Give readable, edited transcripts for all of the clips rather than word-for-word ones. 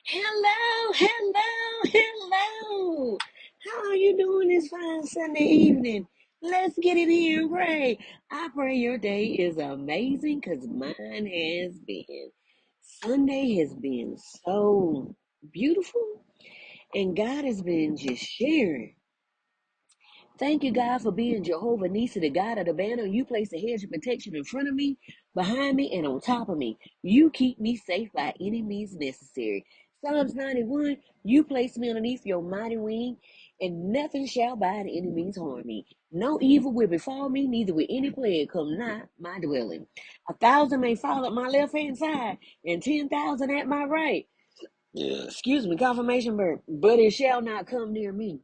Hello, hello, hello. How are you doing this fine Sunday evening? Let's get in here and pray. I pray your day is amazing because mine has been. Sunday has been so beautiful, and God has been just sharing. Thank you, God, for being Jehovah Nissi, the God of the banner. You place a hedge of protection in front of me, behind me, and on top of me. You keep me safe by any means necessary. Psalms 91, you place me underneath your mighty wing, and nothing shall by any means harm me. No evil will befall me, neither will any plague come nigh my dwelling. 1,000 may fall at my left hand side, and 10,000 at my right. Excuse me, confirmation bird. But it shall not come near me.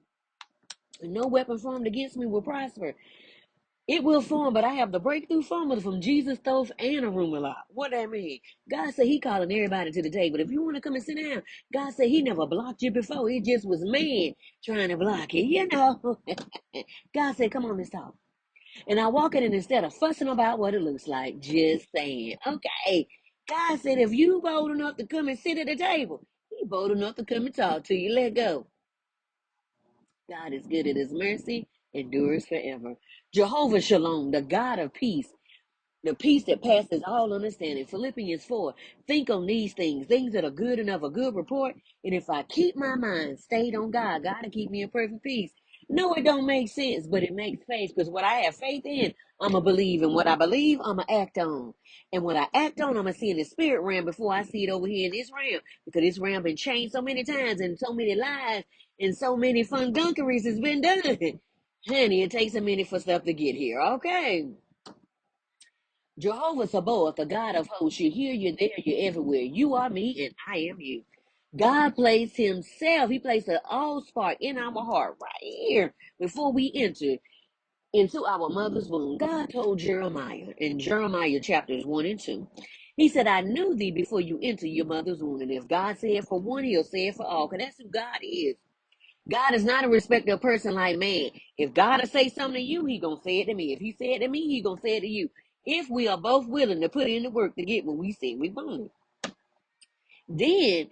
No weapon formed against me will prosper. It will form, but I have the breakthrough formula from Jesus stove and a room a lot. What that mean? God said he calling everybody to the table. If you want to come and sit down, God said he never blocked you before. It just was man trying to block it, you know. God said, come on, let's talk. And I walk in and instead of fussing about what it looks like, just saying, okay. God said, if you bold enough to come and sit at the table, he bold enough to come and talk to you. Let go. God is good and his mercy endures forever. Jehovah Shalom, the God of peace, the peace that passes all understanding. Philippians 4, think on these things that are good and of a good report. And if I keep my mind stayed on God, God will keep me in perfect peace. No, it don't make sense, but it makes faith because what I have faith in, I'm going to believe. And what I believe, I'm going to act on. And what I act on, I'm going to see in the spirit realm before I see it over here in this realm. Because this realm been changed so many times and so many lives and so many fun dunkeries has been done. Honey, it takes a minute for stuff to get here. Okay. Jehovah Sabaoth, the God of hosts, you're here, you're there, you're everywhere. You are me and I am you. God placed himself, he placed an all spark in our heart right here before we enter into our mother's womb. God told Jeremiah in Jeremiah chapters 1 and 2, he said, I knew thee before you entered your mother's womb. And if God said for one, he'll say it for all, because that's who God is. God is not a respecter of person like man. If God will say something to you, he gonna say it to me. If he said it to me, he gonna say it to you. If we are both willing to put in the work to get what we said we want, then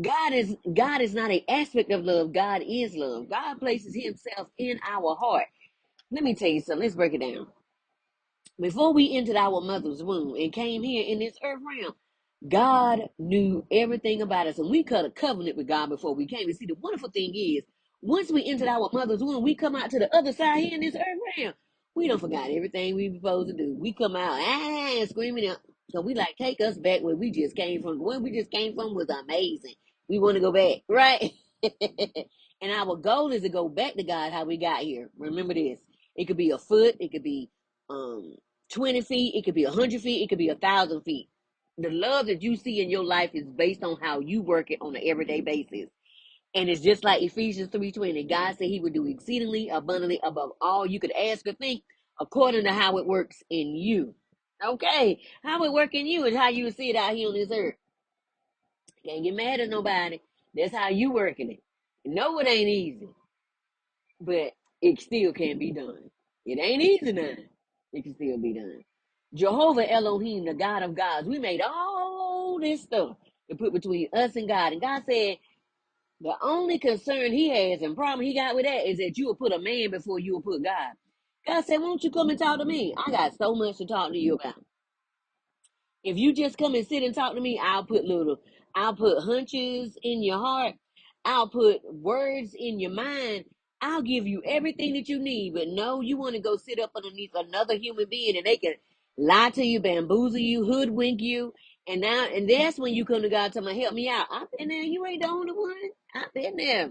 God is not an aspect of love. God is love. God places himself in our heart. Let me tell you something. Let's break it down. Before we entered our mother's womb and came here in this earth realm, God knew everything about us, and we cut a covenant with God before we came. And see, the wonderful thing is, once we entered our mother's womb, we come out to the other side here in this earth realm. We don't forgot everything we supposed to do. We come out screaming out. So we like take us back where we just came from. Where we just came from was amazing. We want to go back, right? And our goal is to go back to God how we got here. Remember this. It could be a foot, it could be um 20 feet, it could be 100 feet, it could be 1,000 feet. The love that you see in your life is based on how you work it on an everyday basis. And it's just like Ephesians 3:20. God said he would do exceedingly abundantly above all you could ask or think, according to how it works in you. Okay, how it work in you is how you see it out here on this earth. Can't get mad at nobody. That's how you working it. No, it ain't easy, but it still can be done. It ain't easy now. It can still be done. Jehovah Elohim, the God of gods. We made all this stuff to put between us and God. And God said the only concern he has and problem he got with that is that you will put a man before you will put God. God said, won't you come and talk to me? I got so much to talk to you about. If you just come and sit and talk to me, I'll put hunches in your heart. I'll put words in your mind. I'll give you everything that you need. But no, you want to go sit up underneath another human being and they can lie to you, bamboozle you, hoodwink you. And that's when you come to God, tell me, help me out. I've been there. You ain't the only one. I've been there.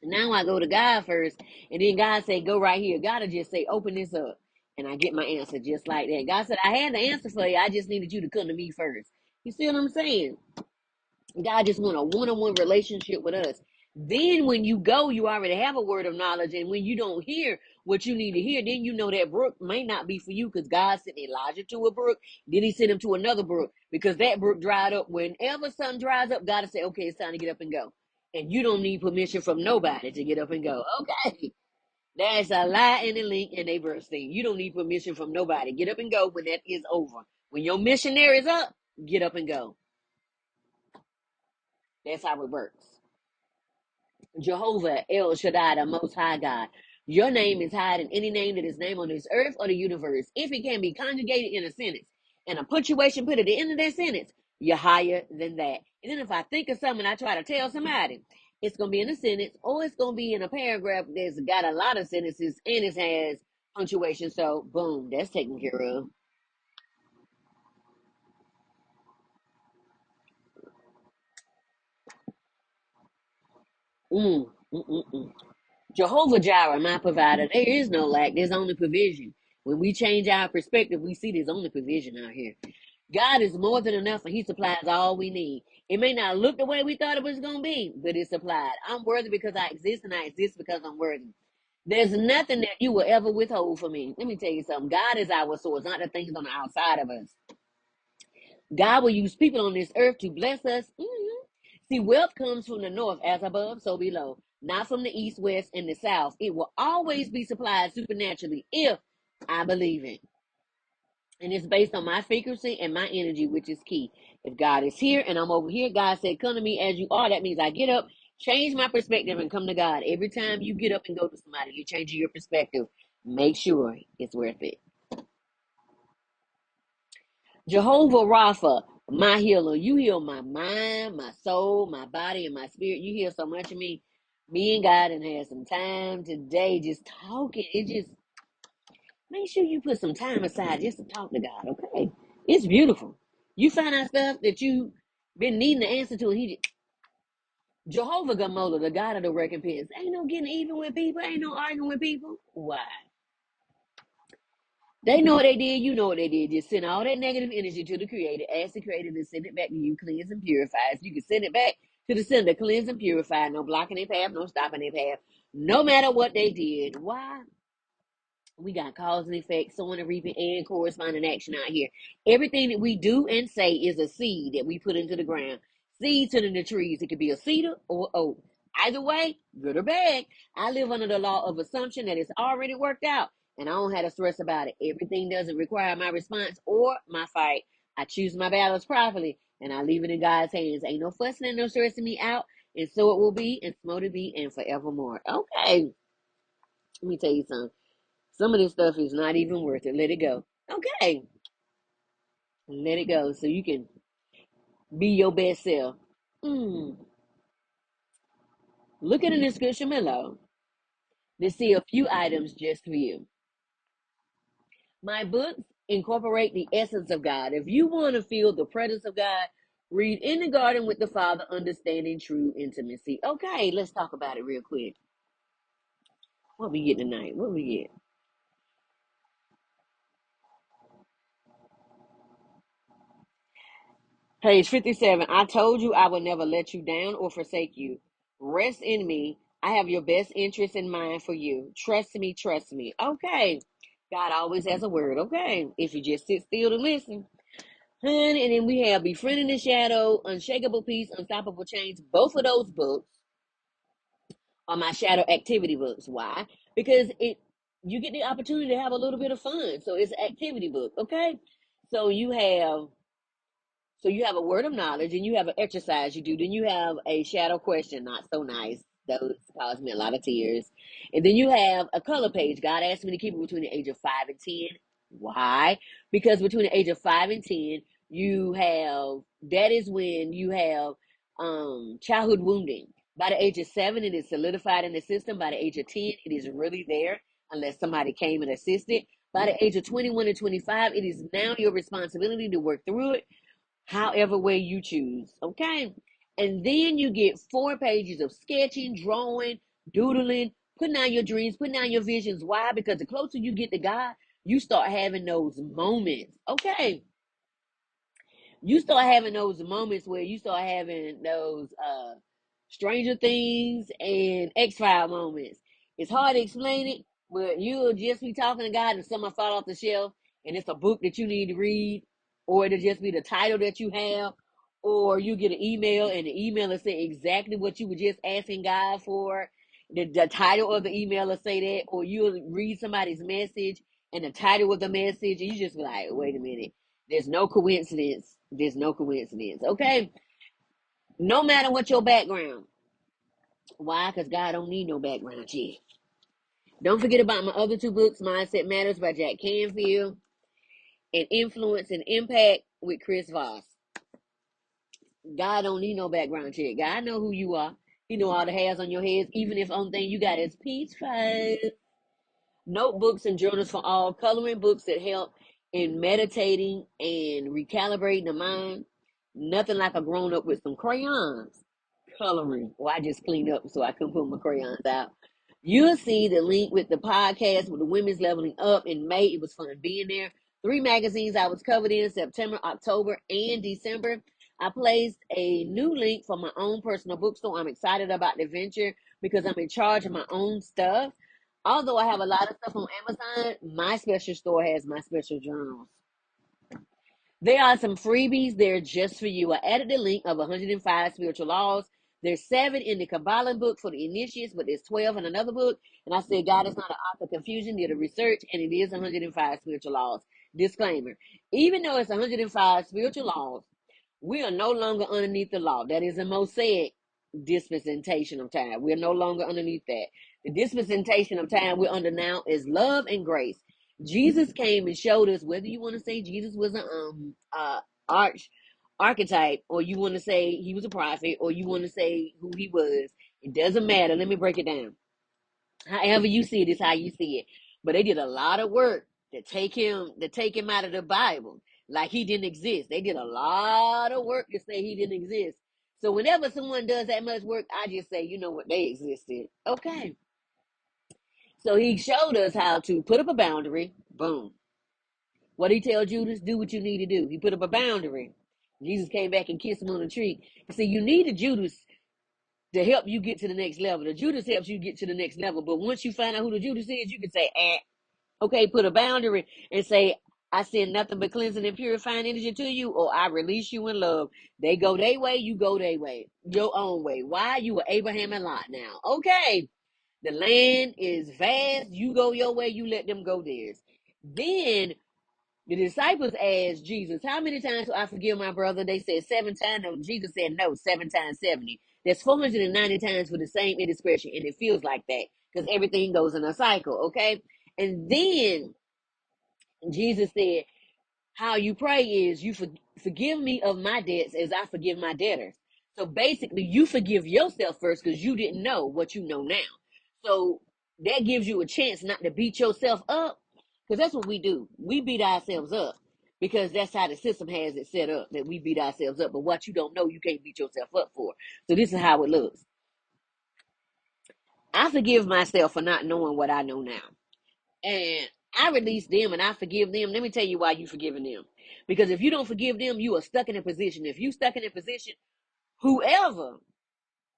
Now I go to God first, and then God say, go right here. God will just say, open this up. And I get my answer just like that. God said, I had the answer for you. I just needed you to come to me first. You see what I'm saying? God just want a one-on-one relationship with us. Then when you go, you already have a word of knowledge. And when you don't hear what you need to hear, then you know that brook may not be for you because God sent Elijah to a brook. Then he sent him to another brook because that brook dried up. Whenever something dries up, God will say, okay, it's time to get up and go. And you don't need permission from nobody to get up and go. Okay. That's a lie and a link and a verse thing. You don't need permission from nobody. Get up and go when that is over. When your missionary is up, get up and go. That's how it works. Jehovah El Shaddai, the Most High God. Your name is higher than any name that is named on this earth or the universe. If it can be conjugated in a sentence and a punctuation put at the end of that sentence, you're higher than that. And then if I think of something I try to tell somebody, it's going to be in a sentence or it's going to be in a paragraph that's got a lot of sentences and it has punctuation. So, boom, that's taken care of. Mm, mm, mm, mm. Jehovah Jireh, my provider. There is no lack. There's only provision. When we change our perspective, we see there's only provision out here. God is more than enough, and He supplies all we need. It may not look the way we thought it was going to be, but it's supplied. I'm worthy because I exist, and I exist because I'm worthy. There's nothing that you will ever withhold from me. Let me tell you something. God is our source, not the things on the outside of us. God will use people on this earth to bless us. See, wealth comes from the north, as above, so below, not from the east, west, and the south. It will always be supplied supernaturally if I believe it. And it's based on my frequency and my energy, which is key. If God is here and I'm over here, God said, come to me as you are. That means I get up, change my perspective, and come to God. Every time you get up and go to somebody, you're changing your perspective. Make sure it's worth it. Jehovah Rapha, my healer. You heal my mind, my soul, my body, and my spirit. You heal so much of me. Me and God and had some time today just talking. It just make sure you put some time aside just to talk to God, okay? It's beautiful. You find out stuff that you been needing the answer to, and He just, Jehovah Gamola, the God of the recompense. Ain't no getting even with people. Ain't no arguing with people. Why? They know what they did. You know what they did. Just send all that negative energy to the Creator. Ask the Creator to send it back to you, cleanse and purify. So you can send it back to the sender, cleanse and purify. No blocking their path, no stopping their path. No matter what they did. Why? We got cause and effect, sowing and reaping, and corresponding action out here. Everything that we do and say is a seed that we put into the ground. Seed turn into trees. It could be a cedar or oak. Either way, good or bad. I live under the law of assumption that it's already worked out, and I don't have to stress about it. Everything doesn't require my response or my fight. I choose my battles properly, and I leave it in God's hands. Ain't no fussing and no stressing me out, and so it will be, and so to be, and forevermore. Okay, let me tell you something. Some of this stuff is not even worth it. Let it go. Okay. Let it go so you can be your best self. Mm. Look at the description below to see a few items just for you. My books incorporate the essence of God. If you want to feel the presence of God, read In the Garden with the Father, Understanding True Intimacy. Okay, let's talk about it real quick. What we get tonight? What we get? Page 57. I told you I would never let you down or forsake you. Rest in me. I have your best interest in mind for you. Trust me, trust me. Okay. God always has a word. Okay. If you just sit still to listen. And then we have Befriending the Shadow, Unshakable Peace, Unstoppable Change. Both of those books are my shadow activity books. Why? Because you get the opportunity to have a little bit of fun. So it's an activity book. Okay. So you have a word of knowledge and you have an exercise you do. Then you have a shadow question, not so nice. Those caused me a lot of tears. And then you have a color page. God asked me to keep it between the age of 5 and 10. Why? Because between the age of 5 and 10, that is when you have childhood wounding. By the age of 7, it is solidified in the system. By the age of 10, it is really there unless somebody came and assisted. By the age of 21 and 25, it is now your responsibility to work through it however way you choose. Okay. And then you get 4 pages of sketching, drawing, doodling, putting down your dreams, putting down your visions. Why? Because the closer you get to God, you start having those moments. Okay. You start having those moments where you start having those Stranger Things and X-File moments. It's hard to explain it, but you'll just be talking to God and someone fall off the shelf and it's a book that you need to read, or it'll just be the title that you have, or you get an email and the email will say exactly what you were just asking God for. The title of the email will say that, or you'll read somebody's message and the title of the message, and you just be like, wait a minute. There's no coincidence. There's no coincidence. Okay. No matter what your background. Why? Because God don't need no background check. Don't forget about my other two books, Mindset Matters by Jack Canfield and Influence and Impact with Chris Voss. God don't need no background check. God know who you are. He know all the hairs on your head, even if only thing you got is peach fuzz. Notebooks and journals for all, coloring books that help in meditating and recalibrating the mind. Nothing like a grown up with some crayons coloring. Well, I just cleaned up so I couldn't put my crayons out. You'll see the link with the podcast with the women's leveling up in May. It was fun being there. 3 magazines I was covered in September, October, and December. I placed a new link for my own personal bookstore. I'm excited about the venture because I'm in charge of my own stuff. Although I have a lot of stuff on Amazon, my special store has my special journals. There are some freebies there just for you. I added the link of 105 spiritual laws. There's 7 in the Kabbalah book for the initiates, but there's 12 in another book. And I said, God is not an author of confusion, did a research, and it is 105 spiritual laws. Disclaimer. Even though it's 105 spiritual laws, we are no longer underneath the law. That is a Mosaic dispensation of time. We're no longer underneath that. The dispensation of time we're under now is love and grace. Jesus came and showed us, whether you want to say Jesus was an archetype, or you want to say he was a prophet, or you want to say who he was. It doesn't matter. Let me break it down. However you see it is how you see it. But they did a lot of work to take him out of the Bible, like he didn't exist. They did a lot of work to say he didn't exist. So whenever someone does that much work, I just say, you know what, they existed. Okay. So he showed us how to put up a boundary. Boom. What did he tell Judas? Do what you need to do. He put up a boundary. Jesus came back and kissed him on the cheek. See, you need a Judas to help you get to the next level. The Judas helps you get to the next level. But once you find out who the Judas is, you can say, okay, put a boundary and say, I send nothing but cleansing and purifying energy to you, or I release you in love. They go their way, you go their way, your own way. Why? You were Abraham and Lot now. Okay. The land is vast. You go your way, you let them go theirs. Then the disciples asked Jesus, how many times do I forgive my brother? They said 7 times. No, Jesus said no, 7 times 70. That's 490 times for the same indiscretion. And it feels like that because everything goes in a cycle, okay? And then Jesus said, how you pray is you forgive me of my debts as I forgive my debtors. So basically, you forgive yourself first because you didn't know what you know now. So that gives you a chance not to beat yourself up, because that's what we do. We beat ourselves up because that's how the system has it set up, that we beat ourselves up. But what you don't know, you can't beat yourself up for. So this is how it looks. I forgive myself for not knowing what I know now. And I release them and I forgive them. Let me tell you why you forgiving them. Because if you don't forgive them, you are stuck in a position. If you stuck in a position, whoever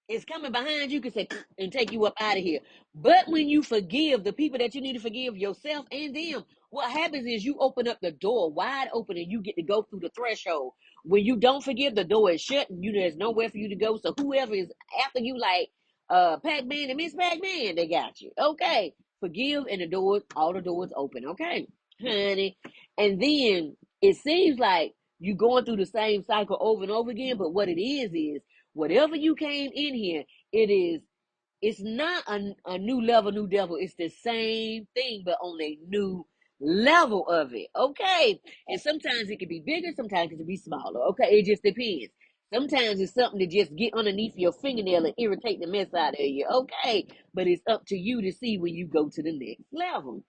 is coming behind you can say and take you up out of here. But when you forgive the people that you need to forgive, yourself and them, what happens is you open up the door wide open and you get to go through the threshold. When you don't forgive, the door is shut and there's nowhere for you to go. So whoever is after you, like Pac-Man and Miss Pac-Man, they got you. Okay. Forgive and all the doors open. Okay, honey. And then it seems like you going through the same cycle over and over again, but what it is whatever you came in here, it's not a new level, new devil. It's the same thing, but on a new level of it. Okay. And sometimes it can be bigger, sometimes it can be smaller. Okay. It just depends. Sometimes it's something to just get underneath your fingernail and irritate the mess out of you. Okay. But it's up to you to see when you go to the next level.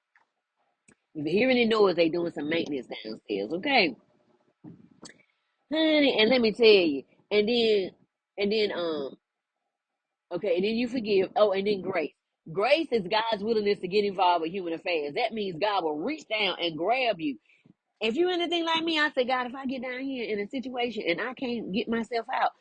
If you're hearing the noise, they doing some maintenance downstairs. Okay. Honey, and let me tell you. And then okay, and then you forgive. Oh, and then grace. Grace is God's willingness to get involved with human affairs. That means God will reach down and grab you. If you're anything like me, I say, God, if I get down here in a situation and I can't get myself out,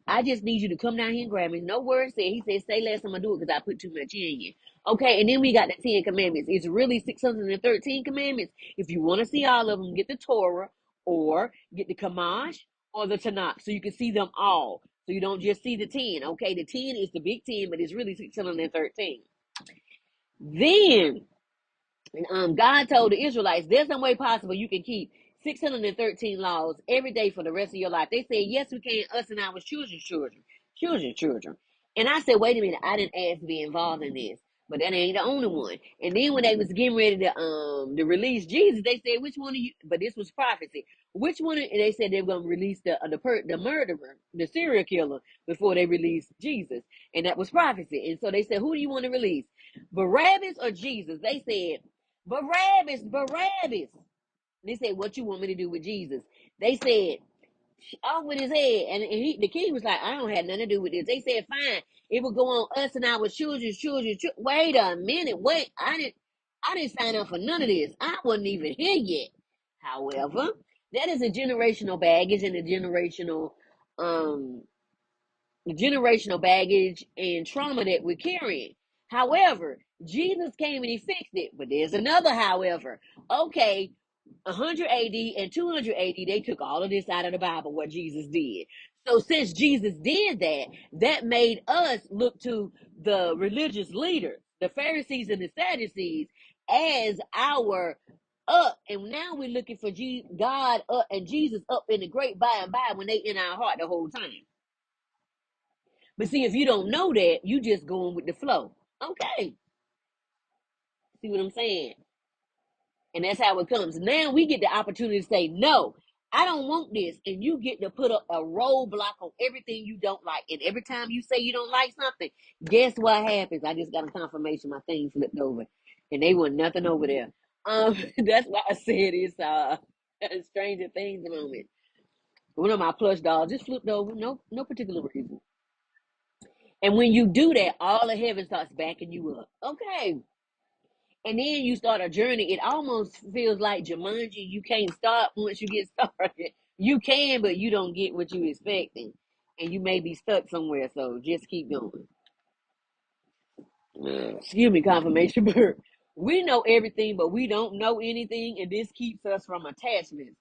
I just need you to come down here and grab me. No word said. He said, say less, I'm going to do it because I put too much in you. Okay, and then we got the 10 commandments. It's really 613 commandments. If you want to see all of them, get the Torah or get the Kamash or the Tanakh so you can see them all. So you don't just see the 10. Okay, the 10 is the big 10, but it's really 613. Then God told the Israelites, there's no way possible you can keep 613 laws every day for the rest of your life. They said, yes, we can, us and our children. And I said, wait a minute, I didn't ask to be involved in this. But that ain't the only one. And then when they was getting ready to release Jesus, they said, which one of you, but this was prophecy. Which one, and they said they were going to release the murderer, the serial killer, before they released Jesus. And that was prophecy. And so they said, who do you want to release? Barabbas or Jesus? They said, Barabbas. They said, what you want me to do with Jesus? They said, off with his head. And the king was like, I don't have nothing to do with this. They said, fine. It will go on us and our children. Wait a minute. Wait. I didn't sign up for none of this. I wasn't even here yet. However, that is a generational baggage and a um generational baggage and trauma that we're carrying. However, Jesus came and he fixed it. But there's another however. Okay, 100 AD and 200 AD, they took all of this out of the Bible, what Jesus did. So since Jesus did that, that made us look to the religious leaders, the Pharisees and the Sadducees, as our up. And now we're looking for God up and Jesus up in the great by and by when they in our heart the whole time. But see, if you don't know that, you just going with the flow. Okay. See what I'm saying? And that's how it comes. Now we get the opportunity to say, no, I don't want this. And you get to put up a roadblock on everything you don't like. And every time you say you don't like something, guess what happens? I just got a confirmation my thing flipped over. And they want nothing over there. That's why I said it's Stranger Things moment. One of my plush dolls just flipped over. No particular reason. And when you do that, all of heaven starts backing you up. Okay. And then you start a journey. It almost feels like Jumanji. You can't stop once you get started. You can, but you don't get what you expecting. And you may be stuck somewhere. So just keep going. Excuse me, confirmation burp. We know everything, but we don't know anything. And this keeps us from attachments.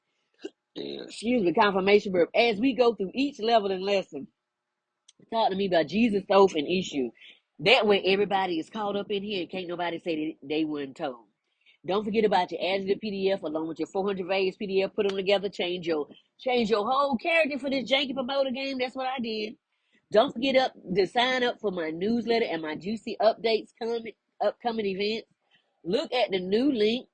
Excuse me, confirmation burp. As we go through each level and lesson, talk to me about Jesus' oath and issue. That way everybody is caught up in here and can't nobody say that they weren't told. Don't forget about your Adjective PDF along with your 400 values PDF. Put them together. Change your whole character for this janky promoter game. That's what I did. Don't forget to sign up for my newsletter and my juicy updates upcoming events. Look at the new link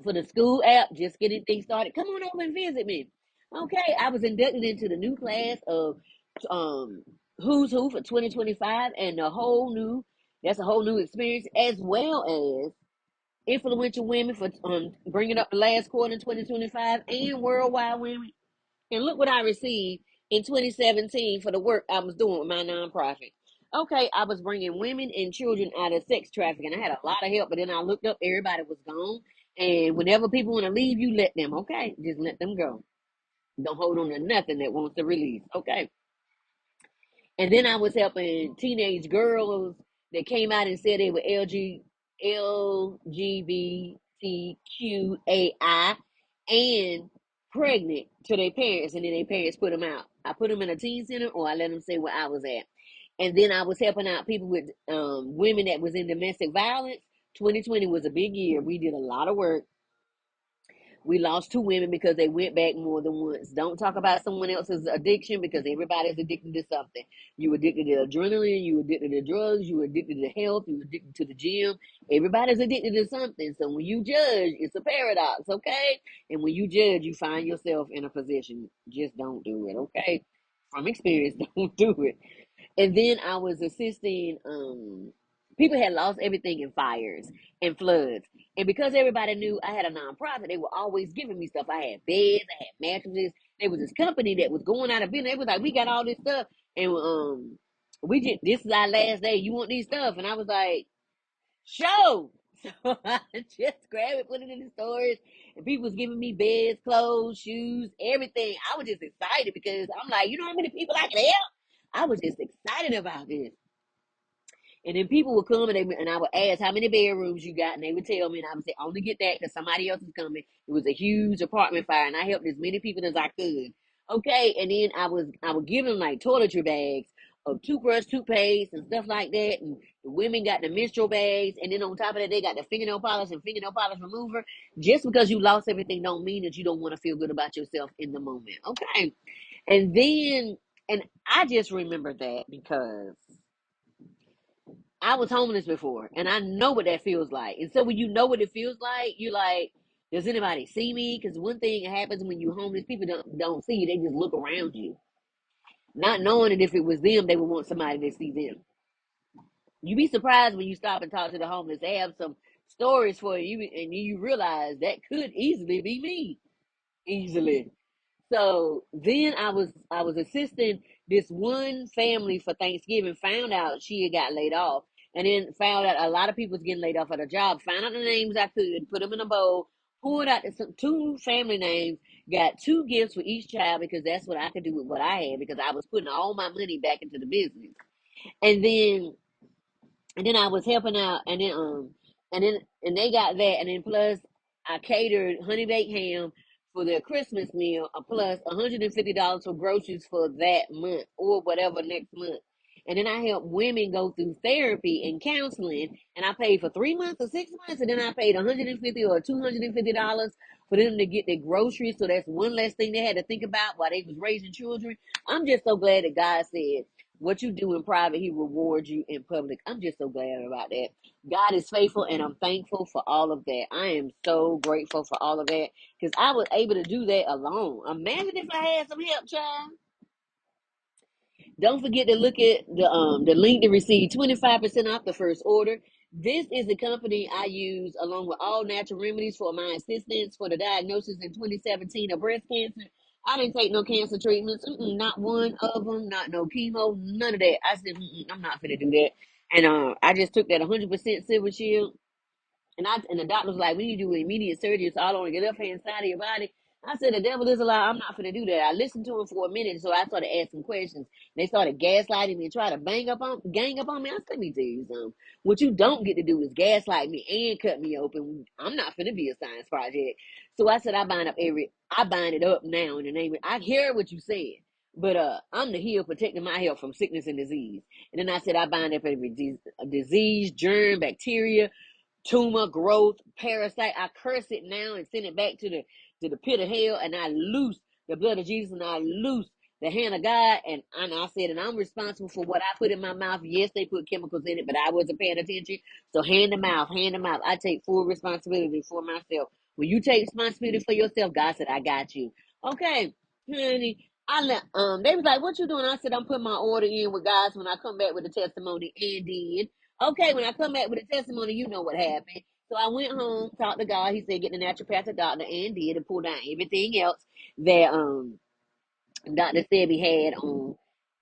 for the school app. Just getting things started. Come on over and visit me. Okay, I was inducted into the new class of Who's Who for 2025, and that's a whole new experience, as well as influential women for bringing up the last quarter in 2025 and worldwide women. And look what I received in 2017 for the work I was doing with my nonprofit. Okay, I was bringing women and children out of sex trafficking. I had a lot of help, but then I looked up, everybody was gone. And whenever people want to leave, you let them, okay? Just let them go. Don't hold on to nothing that wants to release, okay? And then I was helping teenage girls that came out and said they were LGBTQAI and pregnant to their parents, and then their parents put them out. I put them in a teen center, or I let them say where I was at. And then I was helping out people with women that was in domestic violence. 2020 was a big year. We did a lot of work. We lost 2 women because they went back more than once. Don't talk about someone else's addiction, because everybody's addicted to something. You addicted to adrenaline, you addicted to drugs, you addicted to health, you addicted to the gym. Everybody's addicted to something. So when you judge, it's a paradox, okay? And when you judge, you find yourself in a position. Just don't do it, okay? From experience, don't do it. And then I was assisting people had lost everything in fires and floods. And because everybody knew I had a nonprofit, they were always giving me stuff. I had beds, I had mattresses. There was this company that was going out of business. They was like, we got all this stuff, and this is our last day. You want these stuff? And I was like, show. So I just grabbed it, put it in the storage, and people was giving me beds, clothes, shoes, everything. I was just excited because I'm like, you know how many people I can help? I was just excited about this. And then people would come, and I would ask how many bedrooms you got, and they would tell me, and I would say, only get that because somebody else is coming. It was a huge apartment fire, and I helped as many people as I could. Okay, and then I would give them like toiletry bags, of toothbrush, toothpaste, and stuff like that. And the women got the menstrual bags, and then on top of that, they got the fingernail polish and fingernail polish remover. Just because you lost everything don't mean that you don't want to feel good about yourself in the moment. Okay. And then, and I just remember that because I was homeless before, and I know what that feels like. And so when you know what it feels like, you're like, does anybody see me? Because one thing that happens when you're homeless, people don't see you. They just look around you, not knowing that if it was them, they would want somebody to see them. You be surprised when you stop and talk to the homeless. They have some stories for you, and you realize that could easily be me. Easily. So then I was assisting this one family for Thanksgiving, found out she had got laid off, and then found out a lot of people was getting laid off at her job. Found out the names I could, put them in a bowl, pulled out two family names, got two gifts for each child because that's what I could do with what I had because I was putting all my money back into the business. And then I was helping out, and they got that, and then plus I catered honey baked ham for their Christmas meal, plus $150 for groceries for that month or whatever next month. And then I helped women go through therapy and counseling, and I paid for 3 months or 6 months, and then I paid $150 or $250 for them to get their groceries. So that's one less thing they had to think about while they was raising children. I'm just so glad that God said, what you do in private, he rewards you in public. I'm just so glad about that. God is faithful, and I'm thankful for all of that. I am so grateful for all of that because I was able to do that alone. Imagine if I had some help, child. Don't forget to look at the link to receive 25% off the first order. This is the company I use along with all natural remedies for my assistance for the diagnosis in 2017 of breast cancer. I didn't take no cancer treatments, not one of them, not no chemo, none of that. I said, I'm not gonna do that. And I just took that 100% silver shield, and the doctor was like, we need to do immediate surgery. It's all on your left hand side of your body. I said, the devil is a lie. I'm not gonna do that. I listened to him for a minute, so I started asking questions. They started gaslighting me and try to gang up on me. I said, let me tell you something. What you don't get to do is gaslight me and cut me open. I'm not gonna be a science project. So I said, I bind it up now in the name of, I hear what you said. But I'm the healer protecting my health from sickness and disease. And then I said, I bind up every disease, germ, bacteria, tumor, growth, parasite. I curse it now and send it back to the pit of hell, and I loose the blood of Jesus, and I loose the hand of God. And I said, and I'm responsible for what I put in my mouth. Yes, they put chemicals in it, but I wasn't paying attention. So hand to mouth, hand to mouth. I take full responsibility for myself. When you take responsibility for yourself, God said, I got you. Okay, honey. They was like, what you doing? I said, I'm putting my order in with guys when I come back with the testimony, and then okay, when I come back with a testimony, you know what happened. So I went home, talked to God. He said, get the naturopathic doctor, and did, and pull down everything else that Dr. Sebi had on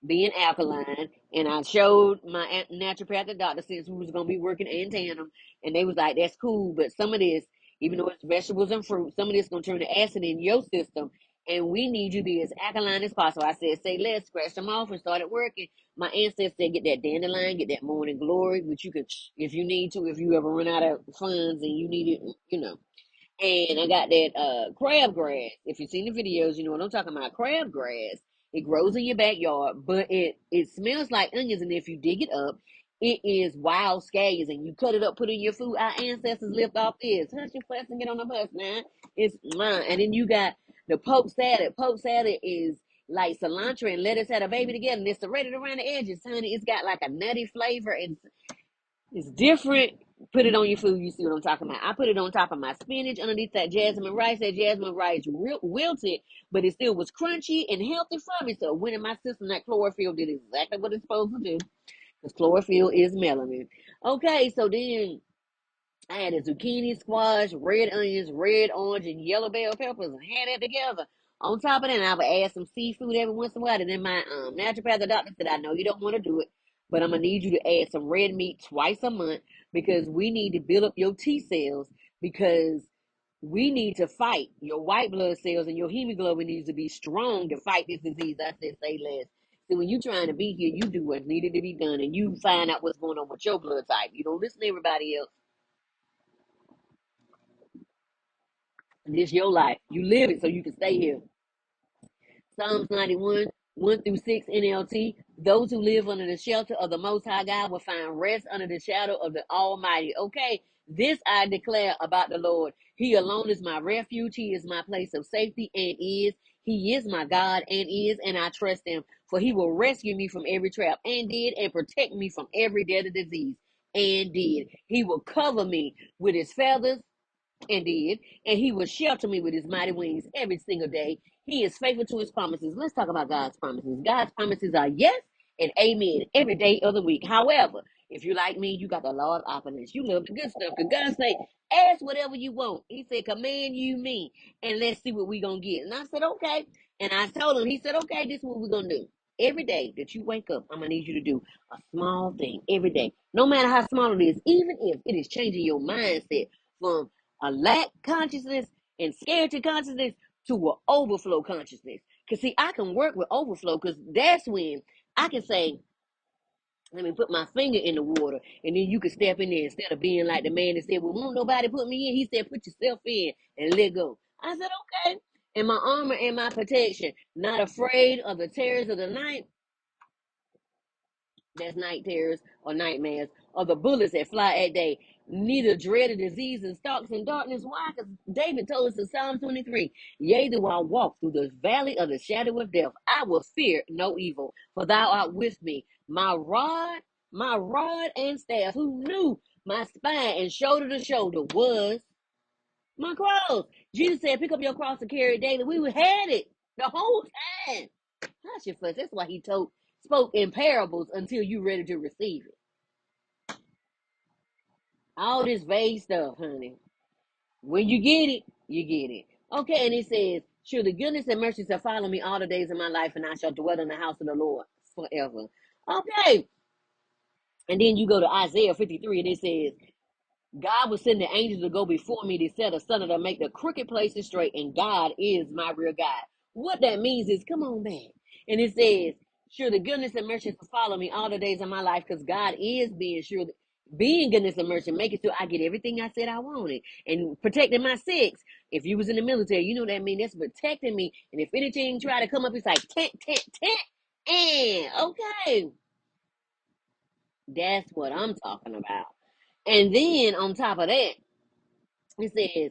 being alkaline. And I showed my naturopathic doctor since we was gonna be working in tandem, and they was like, that's cool, but some of this, even though it's vegetables and fruit, some of this gonna turn to acid in your system. And we need you to be as alkaline as possible. I said, say less, scratch them off, and started working. My ancestors said, get that dandelion, get that morning glory, which you could, if you need to, if you ever run out of funds and you need it, and I got that crabgrass. If you've seen the videos, you know what I'm talking about. Crabgrass. It grows in your backyard, but it smells like onions, and if you dig it up, it is wild scallions, and you cut it up, put it in your food. Our ancestors lived off this. Hush your fuss and get on the bus, man. It's mine. And then you got the poke salad. Poke salad is like cilantro and lettuce had a baby together, and it's serrated around the edges, honey. It's got like a nutty flavor, and it's different. Put it on your food. You see what I'm talking about. I put it on top of my spinach underneath that jasmine rice. That jasmine rice wilted, but it still was crunchy and healthy for me. So when in my system, that chlorophyll did exactly what it's supposed to do. Because chlorophyll is melanin. Okay, so then I had a zucchini, squash, red onions, red, orange, and yellow bell peppers, and had that together. On top of that, I would add some seafood every once in a while. And then my naturopathic doctor said, I know you don't want to do it, but I'm going to need you to add some red meat twice a month because we need to build up your T cells because we need to fight your white blood cells, and your hemoglobin needs to be strong to fight this disease. I said, say less. So when you're trying to be here, you do what's needed to be done, and you find out what's going on with your blood type. You don't listen to everybody else. This your life. You live it so you can stay here. Psalms 91, 1 through 6 NLT. Those who live under the shelter of the Most High God will find rest under the shadow of the Almighty. Okay, this I declare about the Lord. He alone is my refuge. He is my place of safety and is. He is my God and is, and I trust him. For he will rescue me from every trap and did, and protect me from every deadly disease and did. He will cover me with his feathers and did, and he will shelter me with his mighty wings every single day. He is faithful to his promises. Let's talk about God's promises. God's promises are yes and amen every day of the week. However, if you like me, you got the law of opposites. You love the good stuff. Because God say, ask whatever you want. He said, command you me, and let's see what we going to get. And I said, okay. And I told him, he said, okay, this is what we're going to do. Every day that you wake up, I'm going to need you to do a small thing every day. No matter how small it is, even if it is changing your mindset from a lack consciousness and scarcity consciousness to an overflow consciousness. Because, see, I can work with overflow because that's when I can say, let me put my finger in the water, and then you can step in there instead of being like the man that said, well, won't nobody put me in? He said, put yourself in and let go. I said, okay. And my armor and my protection, not afraid of the terrors of the night. That's night terrors or nightmares, or the bullets that fly at day. Neither dread of disease and stalks in darkness. Why? Because David told us in Psalm 23, yea, though I walk through the valley of the shadow of death, I will fear no evil, for thou art with me. My rod and staff, who knew my spine and shoulder to shoulder was my cross. Jesus said, pick up your cross and carry it daily. We had it the whole time. Hush your fuss. That's why he spoke in parables until you're ready to receive it. All this vague stuff, honey. When you get it, you get it. Okay, and it says, surely goodness and mercy shall follow me all the days of my life, and I shall dwell in the house of the Lord forever. Okay. And then you go to Isaiah 53, and it says, God will send the angels to go before me to set asunder to make the crooked places straight, and God is my real guide. What that means is, come on back. And it says, sure, the goodness and mercy will follow me all the days of my life, because God is being goodness and mercy, making sure I get everything I said I wanted, and protecting my six. If you was in the military, you know what that means. That's protecting me. And if anything try to come up, it's like, tent, tent, tent. And, okay, that's what I'm talking about. And then on top of that, it says,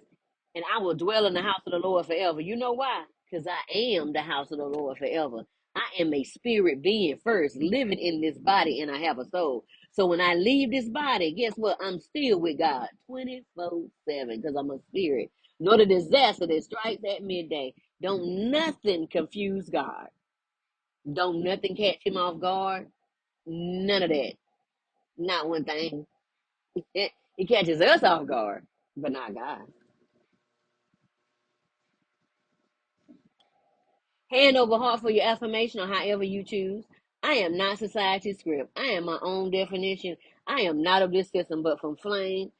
and I will dwell in the house of the Lord forever. You know why? Because I am the house of the Lord forever. I am a spirit being first, living in this body, and I have a soul. So when I leave this body, guess what? I'm still with God 24/7 because I'm a spirit. Nor the disaster that strikes at midday. Don't nothing confuse God. Don't nothing catch him off guard. None of that. Not one thing. He catches us off guard, but not God. Hand over heart for your affirmation or however you choose. I am not society's script. I am my own definition. I am not of this system, but from flame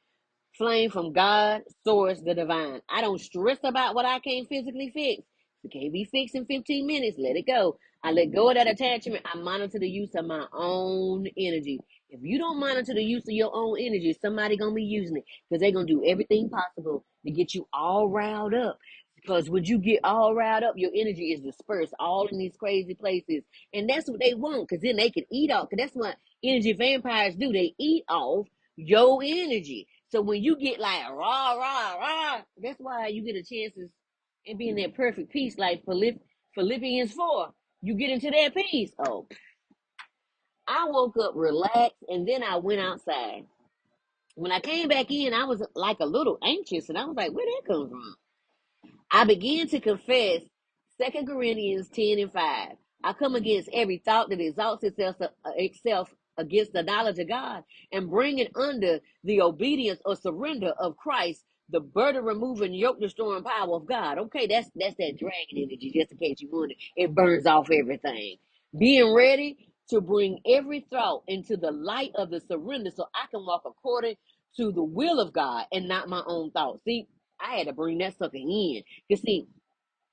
from God, source, the divine. I don't stress about what I can't physically fix. If it can't be fixed in 15 minutes, let it go. I let go of that attachment. I monitor the use of my own energy. If you don't monitor the use of your own energy, somebody gonna be using it because they're gonna do everything possible to get you all riled up. Because when you get all riled up, your energy is dispersed all in these crazy places. And that's what they want, because then they can eat off. Because that's what energy vampires do. They eat off your energy. So when you get like rah, rah, rah, that's why you get a chance and be in that perfect peace, like Philippians 4. You get into that peace. Oh, I woke up relaxed, and then I went outside. When I came back in, I was like a little anxious, and I was like, where that come from? I begin to confess 2 Corinthians 10:5. I come against every thought that exalts itself against the knowledge of God, and bring it under the obedience or surrender of Christ, the burden removing, yoke destroying power of God. Okay, that's that dragon energy, just in case you wonder. It burns off everything. Being ready to bring every thought into the light of the surrender so I can walk according to the will of God and not my own thoughts. See, I had to bring that sucker in. Because, see,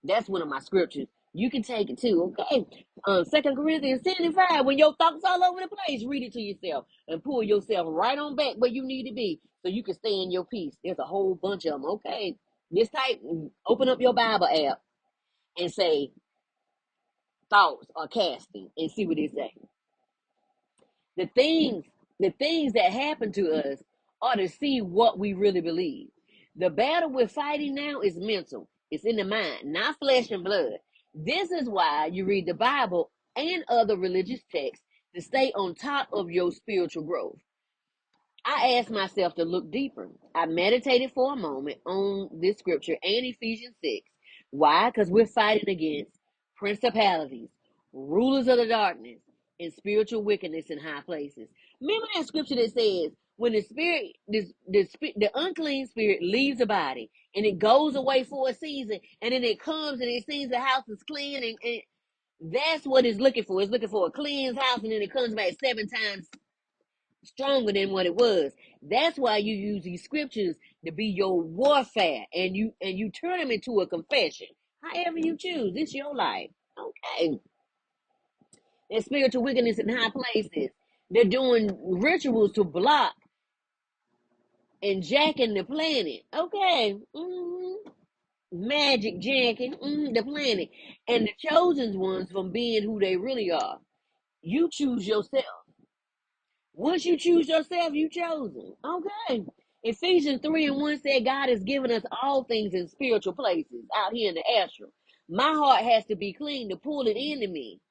that's one of my scriptures. You can take it too, okay? 2 Corinthians 10:5. When your thoughts all over the place, read it to yourself and pull yourself right on back where you need to be so you can stay in your peace. There's a whole bunch of them, okay? Just type, open up your Bible app and say thoughts or casting and see what it says. The things that happen to us are to see what we really believe. The battle we're fighting now is mental. It's in the mind, not flesh and blood. This is why you read the Bible and other religious texts to stay on top of your spiritual growth. I asked myself to look deeper. I meditated for a moment on this scripture and Ephesians 6. Why? Because we're fighting against principalities, rulers of the darkness, and spiritual wickedness in high places. Remember that scripture that says, when the spirit, the unclean spirit leaves the body and it goes away for a season, and then it comes and it sees the house is clean, and that's what it's looking for. It's looking for a cleansed house, and then it comes back 7 times stronger than what it was. That's why you use these scriptures to be your warfare, and you turn them into a confession. However you choose, it's your life. Okay. There's spiritual wickedness in high places. They're doing rituals to block and jacking the planet. Okay. Magic jacking the planet. And the chosen ones from being who they really are. You choose yourself. Once you choose yourself, you chosen. Okay. Ephesians 3:1 said God has given us all things in spiritual places out here in the astral. My heart has to be clean to pull it into me.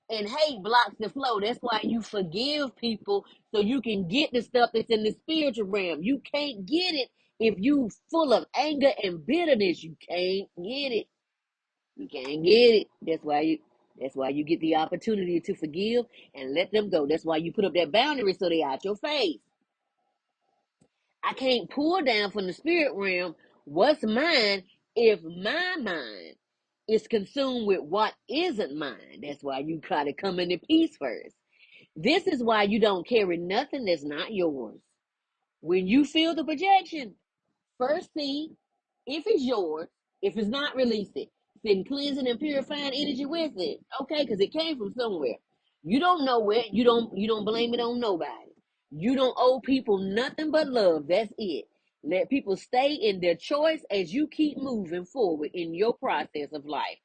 And hate blocks the flow. That's why you forgive people so you can get the stuff that's in the spiritual realm. You can't get it if you full of anger and bitterness. You can't get it. You can't get it. That's why you get the opportunity to forgive and let them go. That's why you put up that boundary so they out your face. I can't pour down from the spirit realm what's mine if my mind is consumed with what isn't mine. That's why you try to come into peace first. This is why you don't carry nothing that's not yours. When you feel the projection, first see if it's yours. If it's not, release it. Send cleansing and purifying energy with it. Okay, because it came from somewhere. You don't know where. You don't blame it on nobody. You don't owe people nothing but love. That's it. Let people stay in their choice as you keep moving forward in your process of life.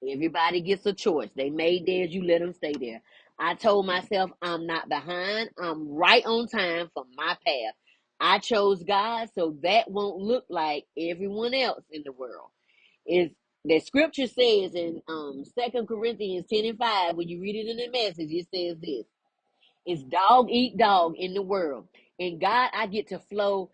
Everybody gets a choice. They made theirs, you let them stay there. I told myself I'm not behind. I'm right on time for my path. I chose God, so that won't look like everyone else in the world. Is the scripture says in 2 Corinthians 10:5, when you read it in the Message, it says this: it's dog eat dog in the world. And God, I get to flow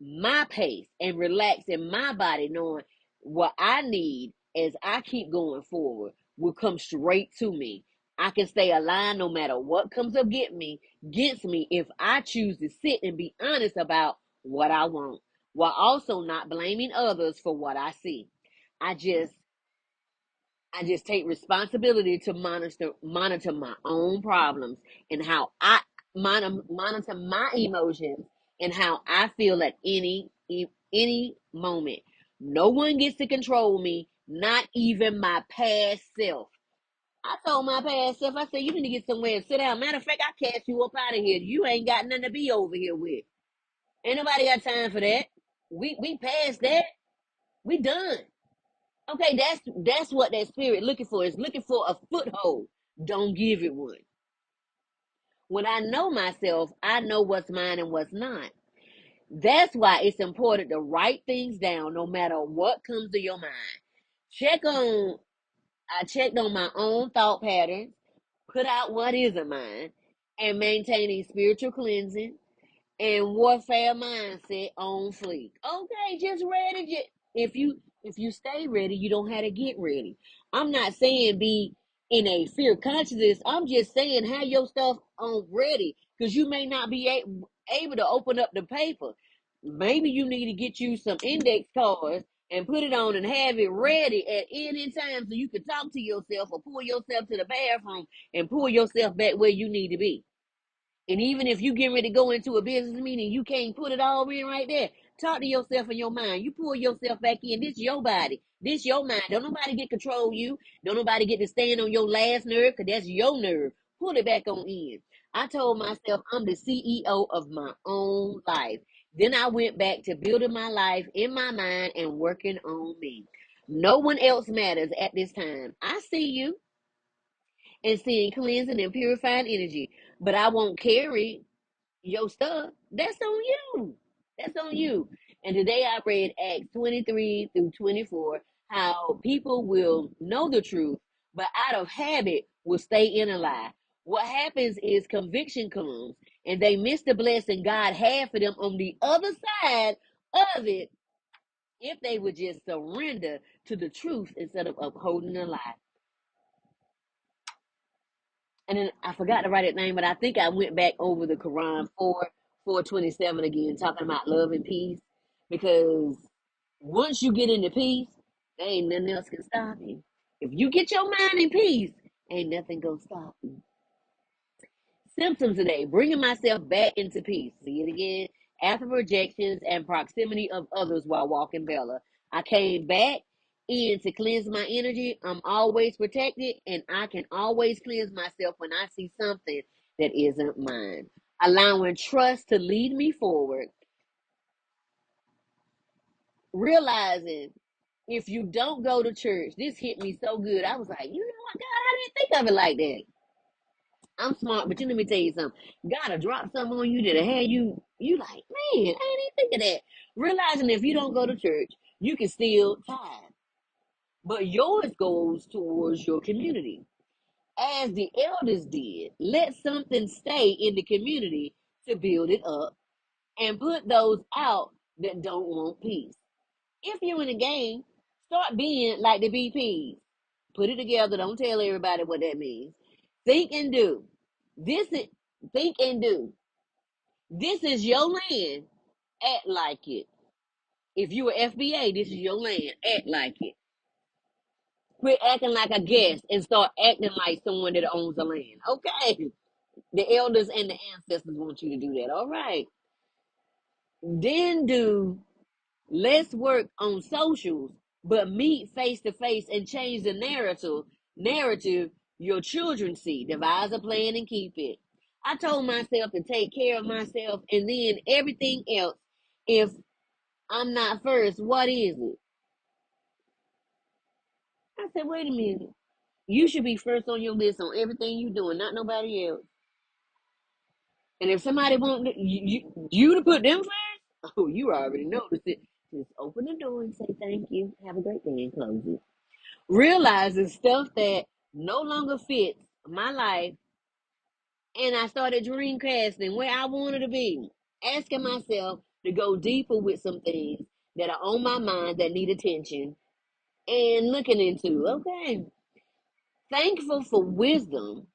my pace and relax in my body, knowing what I need as I keep going forward will come straight to me. I can stay aligned no matter what comes up against me if I choose to sit and be honest about what I want, while also not blaming others for what I see. I just I just take responsibility to monitor my own problems and how I monitor my emotions and how I feel at any moment. No one gets to control me, not even my past self. I told my past self, I said, you need to get somewhere and sit down. Matter of fact, I cast you up out of here. You ain't got nothing to be over here with. Ain't nobody got time for that. We past that. We done. Okay, that's what that spirit looking for. Is looking for a foothold. Don't give it one. When I know myself, I know what's mine and what's not. That's why it's important to write things down no matter what comes to your mind. Check on I checked on my own thought patterns, put out what isn't mine, and maintaining spiritual cleansing and warfare mindset on fleek. Okay, just ready. If you stay ready, you don't have to get ready. I'm not saying be in a fear consciousness. I'm just saying have your stuff on ready, because you may not be able to open up the paper. Maybe you need to get you some index cards and put it on and have it ready at any time so you can talk to yourself or pull yourself to the bathroom and pull yourself back where you need to be. And even if you get ready to go into a business meeting, you can't put it all in right there. Talk to yourself in your mind. You pull yourself back in. This your body. This your mind. Don't nobody get control you. Don't nobody get to stand on your last nerve, because that's your nerve. Pull it back on in. I told myself I'm the CEO of my own life. Then I went back to building my life in my mind and working on me. No one else matters at this time. I see you. and seeing cleansing and purifying energy. But I won't carry your stuff. That's on you. That's on you. And today I read Acts 23 through 24, how people will know the truth, but out of habit will stay in a lie. What happens is conviction comes and they miss the blessing God had for them on the other side of it if they would just surrender to the truth instead of upholding a lie. And then I forgot to write it name, but I think I went back over the Quran 4:27 again, talking about love and peace. Because once you get into peace, there ain't nothing else can stop you. If you get your mind in peace, ain't nothing gonna stop you. Symptoms today, bringing myself back into peace. See it again. After projections and proximity of others while walking Bella, I came back in to cleanse my energy. I'm always protected, and I can always cleanse myself when I see something that isn't mine. Allowing trust to lead me forward. Realizing if you don't go to church, this hit me so good. I was like, you know what, God, I didn't think of it like that. I'm smart, but let me tell you something. Gotta drop something on you that had you like, man, I ain't even think of that. Realizing if you don't go to church, you can still tithe. But yours goes towards your community. As the elders did, let something stay in the community to build it up and put those out that don't want peace. If you're in a game, start being like the BPs. Put it together. Don't tell everybody what that means. Think and do. This is think and do. This is your land. Act like it. If you were FBA, this is your land. Act like it. Quit acting like a guest and start acting like someone that owns the land. Okay. The elders and the ancestors want you to do that. All right. Then do less work on socials, but meet face to face and change the narrative your children see. Devise a plan and keep it. I told myself to take care of myself and then everything else. If I'm not first, what is it? I said, wait a minute. You should be first on your list on everything you're doing, not nobody else. And if somebody want you to put them first, oh, you already noticed it. Just open the door and say thank you. Have a great day and close it. Realizing stuff that no longer fits my life, and I started dreamcasting where I wanted to be, asking myself to go deeper with some things that are on my mind that need attention and looking into. Okay, thankful for wisdom,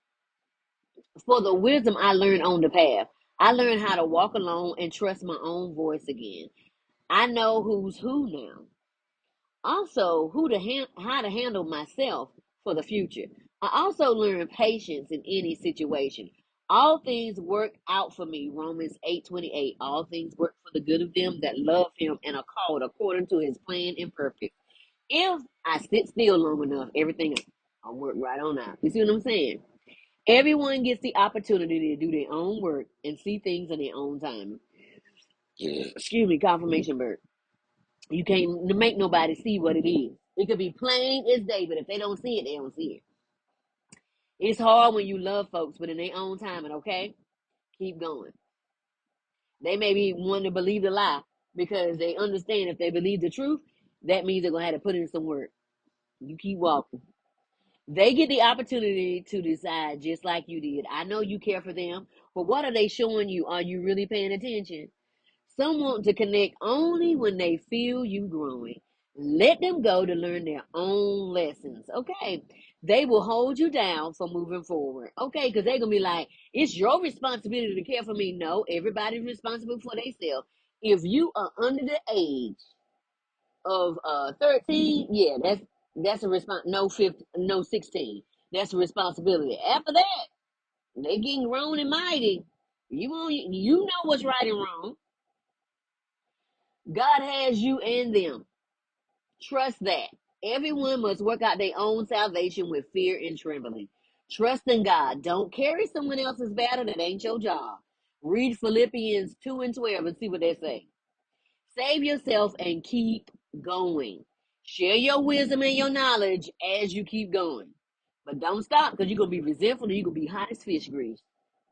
for the wisdom I learned on the path. I learned how to walk alone and trust my own voice again. I know who's who now. Also, how to handle myself for the future. I also learned patience in any situation. All things work out for me. Romans 8:28. All things work for the good of them that love him and are called according to his plan and purpose. If I sit still long enough, everything will work right on out. You see what I'm saying? Everyone gets the opportunity to do their own work and see things in their own time. Excuse me, confirmation bird. You can't make nobody see what it is. It could be plain as day, but if they don't see it, they don't see it. It's hard when you love folks, but in their own timing, okay? Keep going. They may be wanting to believe the lie because they understand if they believe the truth, that means they're going to have to put in some work. You keep walking. They get the opportunity to decide just like you did. I know you care for them, but what are they showing you? Are you really paying attention? Some want to connect only when they feel you growing. Let them go to learn their own lessons. Okay. They will hold you down for moving forward. Okay. Because they're going to be like, it's your responsibility to care for me. No, everybody's responsible for themselves. If you are under the age of 13, yeah, that's a response. No, 15, no, 16. That's a responsibility. After that, they getting grown and mighty. You know what's right and wrong. God has you in them. Trust that. Everyone must work out their own salvation with fear and trembling. Trust in God. Don't carry someone else's battle that ain't your job. Read Philippians 2 and 12 and see what they say. Save yourself and keep going. Share your wisdom and your knowledge as you keep going. But don't stop, because you're going to be resentful and you're going to be hot as fish grease.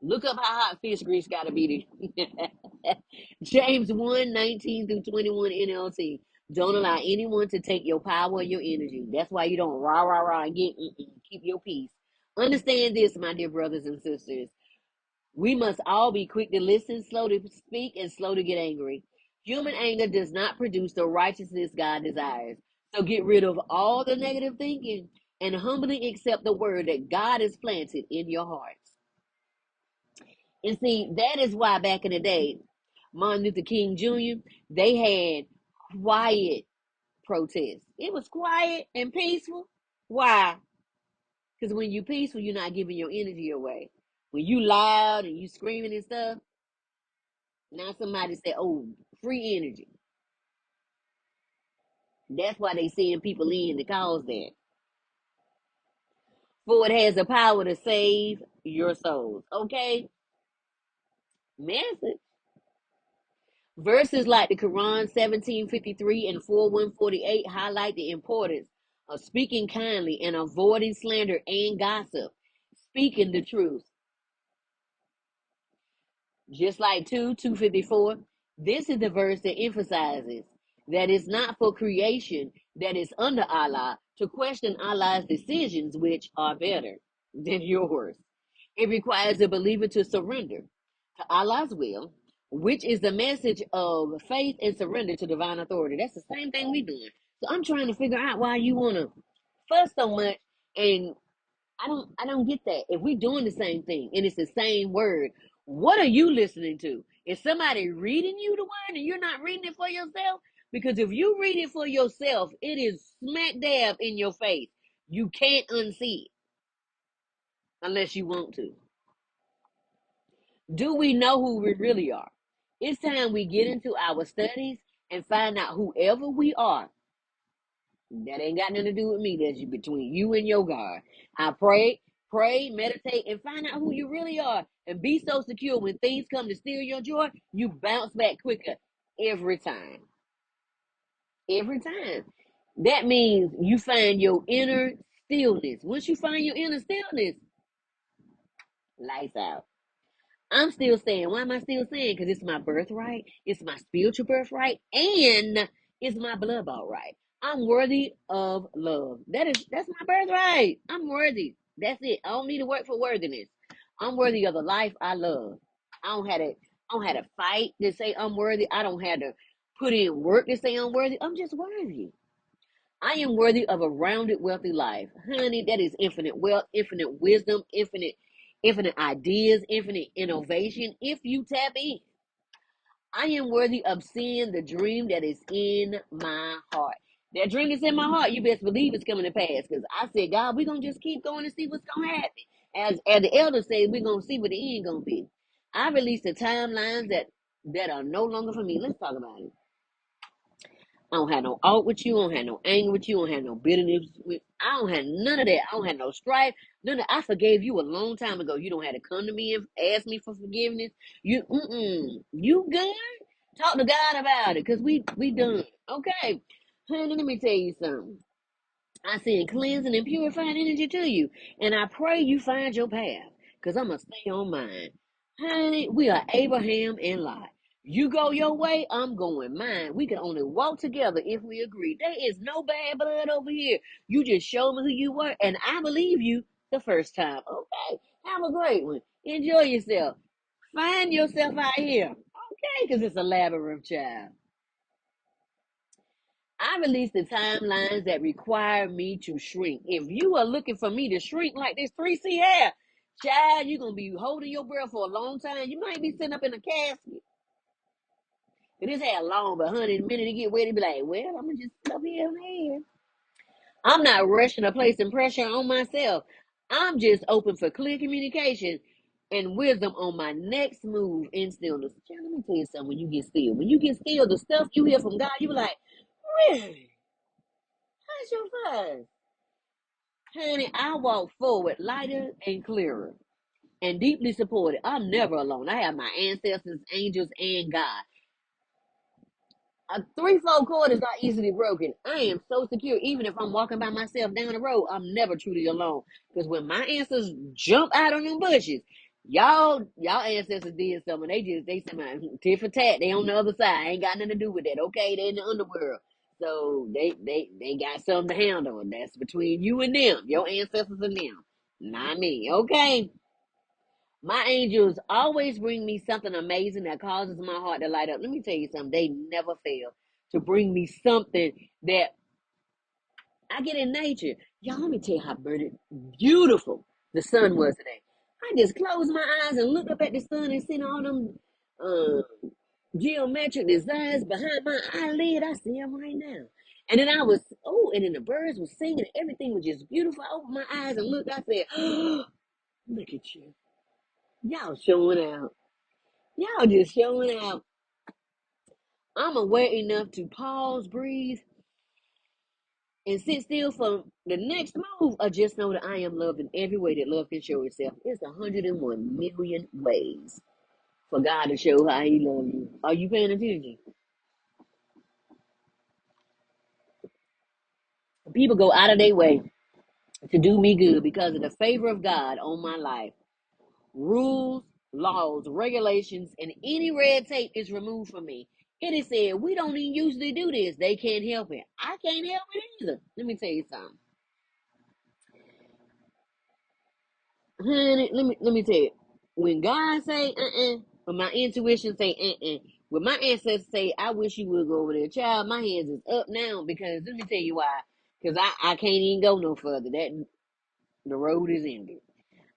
Look up how hot fish grease got to be. James 1:19-21 NLT. Don't allow anyone to take your power or your energy. That's why you don't rah, rah, rah, and keep your peace. Understand this, my dear brothers and sisters. We must all be quick to listen, slow to speak, and slow to get angry. Human anger does not produce the righteousness God desires. So get rid of all the negative thinking and humbly accept the word that God has planted in your hearts. And see, that is why back in the day, Martin Luther King Jr., they had quiet protests. It was quiet and peaceful. Why? Because when you peaceful, you're not giving your energy away. When you loud and you screaming and stuff, now somebody said, oh, free energy. That's why they send people in to cause that. For it has the power to save your souls. Okay? Message. Verses like the Quran 17:53 and 4:148 highlight the importance of speaking kindly and avoiding slander and gossip. Speaking the truth. Just like 2:254, this is the verse that emphasizes that it's not for creation that is under Allah to question Allah's decisions, which are better than yours. It requires the believer to surrender to Allah's will, which is the message of faith and surrender to divine authority. That's the same thing we doing. So I'm trying to figure out why you want to fuss so much, and I don't get that. If we doing the same thing and it's the same word, what are you listening to? Is somebody reading you the word and you're not reading it for yourself? Because if you read it for yourself, it is smack dab in your face. You can't unsee it unless you want to. Do we know who we really are? It's time we get into our studies and find out whoever we are. That ain't got nothing to do with me. That's between you and your God. I pray, meditate, and find out who you really are. And be so secure when things come to steal your joy, you bounce back quicker every time. Every time. That means you find your inner stillness. Once you find your inner stillness, lights out. I'm still saying, why am I still saying? Because it's my birthright, it's my spiritual birthright, and it's my blood bought right. I'm worthy of love. That's my birthright. I'm worthy. That's it. I don't need to work for worthiness. I'm worthy of the life I love. I don't have to fight to say I'm worthy. I don't have to put in work to say I'm worthy. I'm just worthy. I am worthy of a rounded, wealthy life. Honey, that is infinite wealth, infinite wisdom, infinite ideas, infinite innovation if you tap in. I am worthy of seeing the dream that is in my heart. That dream that's in my heart, you best believe it's coming to pass. Because I said, God, we're going to just keep going and see what's going to happen. As the elders say, we're going to see what the end going to be. I release the timelines that are no longer for me. Let's talk about it. I don't have no out with you. I don't have no anger with you. I don't have no bitterness with. I don't have none of that. I don't have no strife. None of. I forgave you a long time ago. You don't have to come to me and ask me for forgiveness. You good? Talk to God about it, cause we done. Okay, honey. Let me tell you something. I send cleansing and purifying energy to you, and I pray you find your path, cause I'm gonna stay on mine. Honey, we are Abraham and Lot. You go your way, I'm going mine. We can only walk together if we agree. There is no bad blood over here. You just show me who you were, and I believe you the first time. Okay, have a great one. Enjoy yourself. Find yourself out here. Okay, because it's a labyrinth, child. I release the timelines that require me to shrink. If you are looking for me to shrink like this 3C hair, child, you're going to be holding your breath for a long time. You might be sitting up in a casket. But this hair long, but honey, the minute it get wet, it be like, well, I'm going to just sit up here and here. I'm not rushing or placing pressure on myself. I'm just open for clear communication and wisdom on my next move in stillness. Child, let me tell you something when you get still. When you get still, the stuff you hear from God, you be like, really? How's your fuzz? Honey, I walk forward lighter and clearer and deeply supported. I'm never alone. I have my ancestors, angels, and God. A 3/4 cord is not easily broken. I am so secure. Even if I'm walking by myself down the road, I'm never truly alone. Because when my ancestors jump out on them bushes, y'all ancestors did something. They said, man, tit for tat. They on the other side. Ain't got nothing to do with that. Okay, they in the underworld. So they got something to handle. And that's between you and them. Your ancestors and them. Not me. Okay. My angels always bring me something amazing that causes my heart to light up. Let me tell you something. They never fail to bring me something that I get in nature. Y'all, let me tell you how beautiful the sun was today. I just closed my eyes and looked up at the sun and seen all them geometric designs behind my eyelid. I see them right now. And then and then the birds were singing and everything was just beautiful. I opened my eyes and looked. I said, oh, look at you. Y'all showing out. Y'all just showing out. I'm aware enough to pause, breathe, and sit still for the next move, or just know that I am loved in every way that love can show itself. It's 101 million ways for God to show how He loves you. Are you paying attention? People go out of their way to do me good because of the favor of God on my life. Rules, laws, regulations, and any red tape is removed from me. It is said we don't even usually do this. They can't help it. I can't help it either. Let me tell you something. Honey, let me tell you. When God say when my intuition say when my ancestors say I wish you would go over there, child, my hands is up now because let me tell you why. Because I can't even go no further. That the road is ended.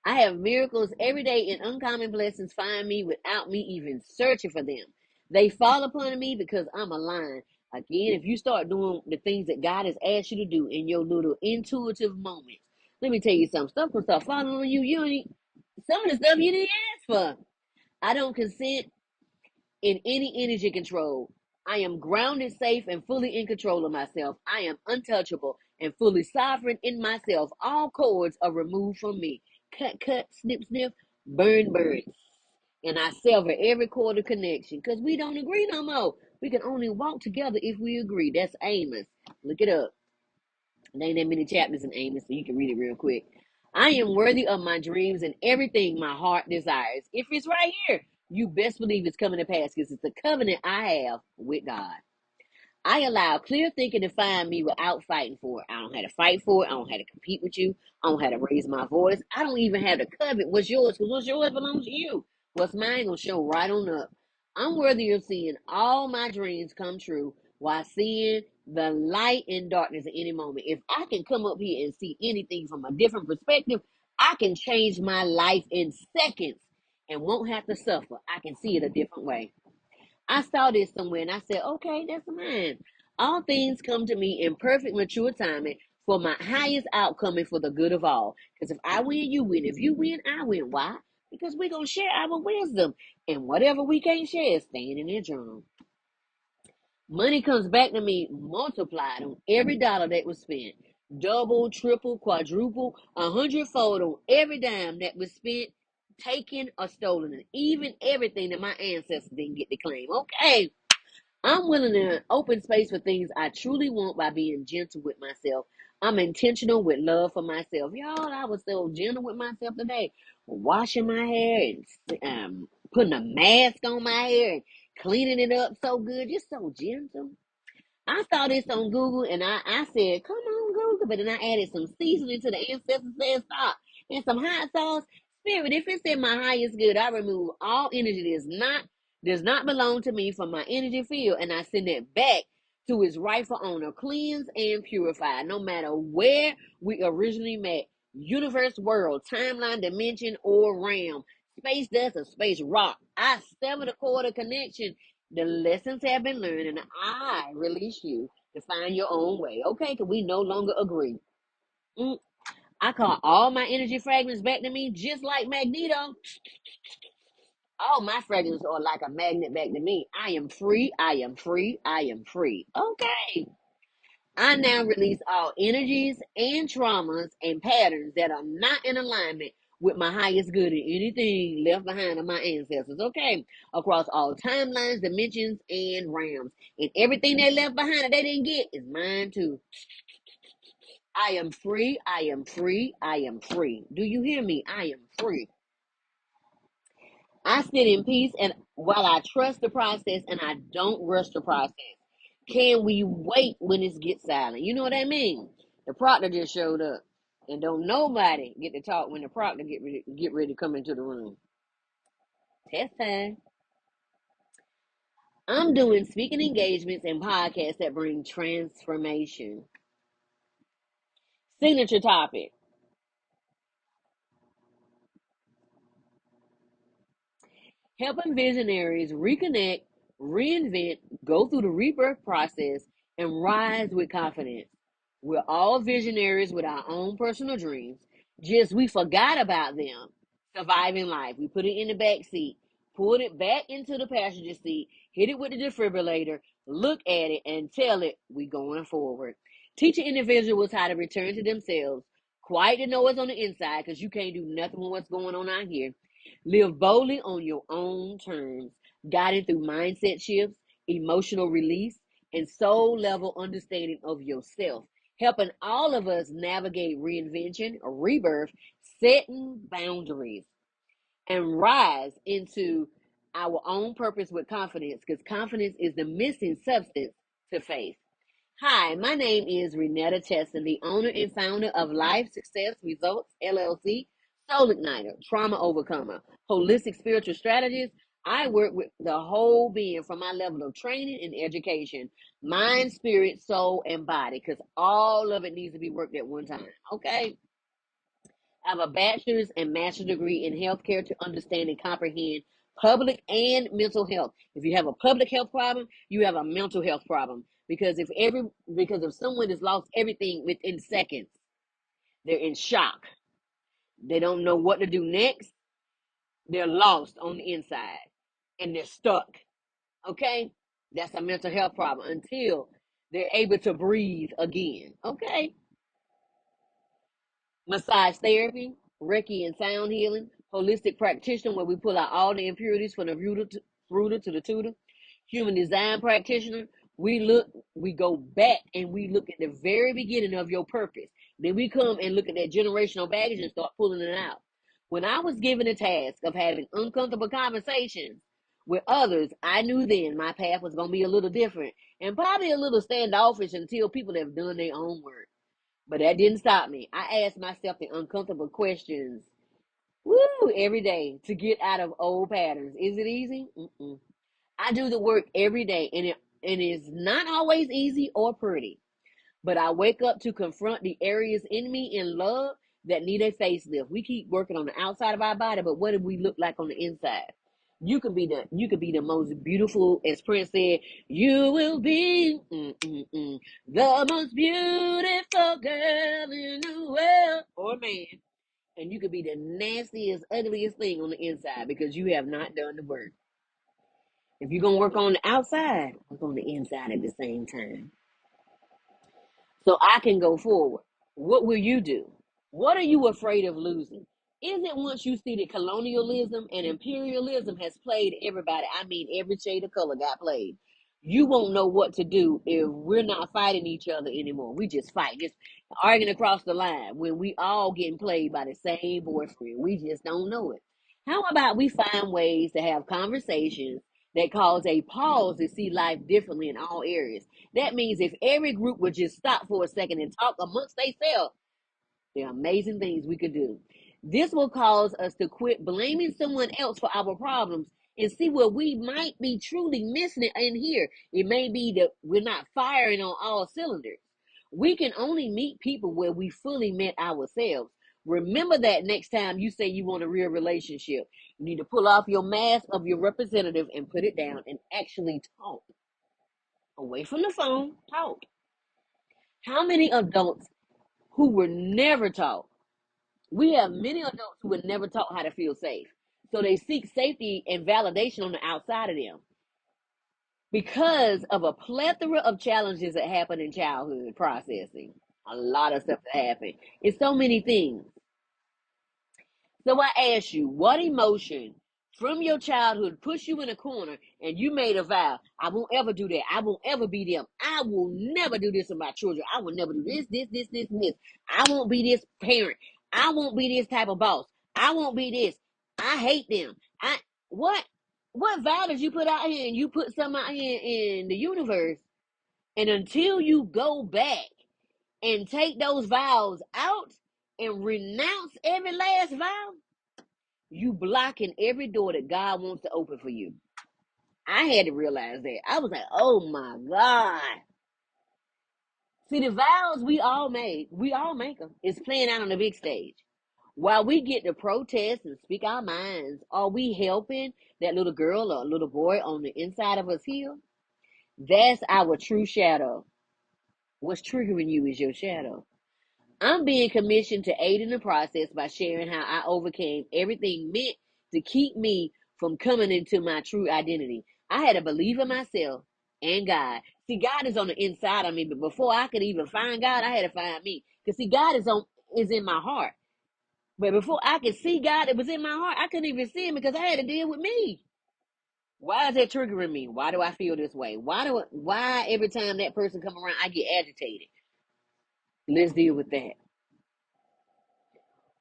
I have miracles every day and uncommon blessings find me without me even searching for them. They fall upon me because I'm aligned. Again, if you start doing the things that God has asked you to do in your little intuitive moments, let me tell you something. Stuff can start falling on you. Some of the stuff you didn't ask for. I don't consent in any energy control. I am grounded, safe, and fully in control of myself. I am untouchable and fully sovereign in myself. All cords are removed from me. Cut, cut, snip, snip, burn, burn. And I sever every cord of connection because we don't agree no more. We can only walk together if we agree. That's Amos. Look it up. There ain't that many chapters in Amos, so you can read it real quick. I am worthy of my dreams and everything my heart desires. If it's right here, you best believe it's coming to pass because it's the covenant I have with God. I allow clear thinking to find me without fighting for it. I don't have to fight for it. I don't have to compete with you. I don't have to raise my voice. I don't even have to covet what's yours because what's yours belongs to you. What's mine gonna show right on up. I'm worthy of seeing all my dreams come true while seeing the light in darkness at any moment. If I can come up here and see anything from a different perspective, I can change my life in seconds and won't have to suffer. I can see it a different way. I saw this somewhere and I said, okay, that's mine. All things come to me in perfect, mature timing for my highest outcome and for the good of all. Because if I win, you win. If you win, I win. Why? Because we're going to share our wisdom. And whatever we can't share is staying in their journal. Money comes back to me multiplied on every dollar that was spent. Double, triple, quadruple, 100-fold on every dime that was spent, taken, or stolen. And even everything that my ancestors didn't get to claim. Okay. I'm willing to open space for things I truly want by being gentle with myself. I'm intentional with love for myself. Y'all, I was so gentle with myself today. Washing my hair and putting a mask on my hair and cleaning it up so good. Just so gentle. I saw this on Google and I said, come on, Google. But then I added some seasoning to the ancestors said stop and some hot sauce. Spirit, if it's in my highest good, I remove all energy that does not belong to me from my energy field and I send it back to its rightful owner, cleansed and purified, no matter where we originally met, universe, world, timeline, dimension, or realm, space dust or space rock. I sever the cord of connection. The lessons have been learned, and I release you to find your own way. Okay, because we no longer agree. I call all my energy fragments back to me, just like Magneto. All my fragments are like a magnet back to me. I am free. I am free. I am free. Okay. I now release all energies and traumas and patterns that are not in alignment with my highest good and anything left behind of my ancestors, okay? Across all timelines, dimensions, and realms. And everything they left behind that they didn't get is mine too. I am free, I am free, I am free. Do you hear me? I am free. I sit in peace and while I trust the process and I don't rush the process. Can we wait when it gets silent? You know what I mean? The proctor just showed up. And don't nobody get to talk when the proctor get ready to come into the room. Test time. I'm doing speaking engagements and podcasts that bring transformation. Signature topic. Helping visionaries reconnect, reinvent, go through the rebirth process, and rise with confidence. We're all visionaries with our own personal dreams. Just we forgot about them. Surviving life. We put it in the back seat, pulled it back into the passenger seat, hit it with the defibrillator, look at it, and tell it we going forward. Teaching individuals how to return to themselves, quiet the noise on the inside because you can't do nothing with what's going on out here. Live boldly on your own terms, guided through mindset shifts, emotional release, and soul level understanding of yourself, helping all of us navigate reinvention, rebirth, setting boundaries, and rise into our own purpose with confidence because confidence is the missing substance to faith. Hi, my name is RenettaCheston, the owner and founder of Life Success Results LLC, Soul Igniter, Trauma Overcomer, Holistic Spiritual Strategist. I work with the whole being from my level of training and education, mind, spirit, soul, and body, because all of it needs to be worked at one time. Okay? I have a bachelor's and master's degree in healthcare to understand and comprehend public and mental health. If you have a public health problem, you have a mental health problem. Because if someone has lost everything within seconds, they're in shock. They don't know what to do next. They're lost on the inside and they're stuck. Okay? That's a mental health problem until they're able to breathe again. Okay? Massage therapy, Reiki and sound healing, holistic practitioner where we pull out all the impurities from the rooter to the tutor, human design practitioner. We go back and we look at the very beginning of your purpose. Then we come and look at that generational baggage and start pulling it out. When I was given the task of having uncomfortable conversations with others, I knew then my path was going to be a little different and probably a little standoffish until people have done their own work. But that didn't stop me. I asked myself the uncomfortable questions, every day to get out of old patterns. Is it easy? Mm-mm. I do the work every day, and it's not always easy or pretty. But I wake up to confront the areas in me in love that need a facelift. We keep working on the outside of our body, but what do we look like on the inside? You could be the most beautiful, as Prince said, you will be the most beautiful girl in the world, or man. And you could be the nastiest, ugliest thing on the inside because you have not done the work. If you're gonna work on the outside, work on the inside at the same time. So I can go forward. What will you do? What are you afraid of losing? Is it once you see that colonialism and imperialism has played everybody? I mean, every shade of color got played. You won't know what to do if we're not fighting each other anymore. We just fight, just arguing across the line when we all getting played by the same boyfriend. We just don't know it. How about we find ways to have conversations that cause a pause to see life differently in all areas? That means if every group would just stop for a second and talk amongst themselves, there are amazing things we could do. This will cause us to quit blaming someone else for our problems and see where we might be truly missing it in here. It may be that we're not firing on all cylinders. We can only meet people where we fully met ourselves. Remember that next time you say you want a real relationship. You need to pull off your mask of your representative and put it down and actually talk. Away from the phone, talk. How many adults who were never taught? We have many adults who were never taught how to feel safe. So they seek safety and validation on the outside of them because of a plethora of challenges that happen in childhood processing. A lot of stuff that happened. It's so many things. So I ask you, what emotion from your childhood pushed you in a corner and you made a vow? I won't ever do that. I won't ever be them. I will never do this with my children. I will never do this, and this. I won't be this parent. I won't be this type of boss. I won't be this. I hate them. What what vow did you put out here? And you put some out here in the universe, and until you go back and take those vows out and renounce every last vow, you blocking every door that God wants to open for you. I had to realize that. I was like, oh my God. See, the vows we all make them. It's playing out on the big stage. While we get to protest and speak our minds, are we helping that little girl or little boy on the inside of us heal? That's our true shadow. What's triggering you is your shadow. I'm being commissioned to aid in the process by sharing how I overcame everything meant to keep me from coming into my true identity. I had to believe in myself and God. See, God is on the inside of me, but before I could even find God, I had to find me. Because see, God is in my heart. But before I could see God, it was in my heart. I couldn't even see him because I had to deal with me. Why is that triggering me? Why do I feel this way? Why every time that person come around I get agitated? Let's deal with that.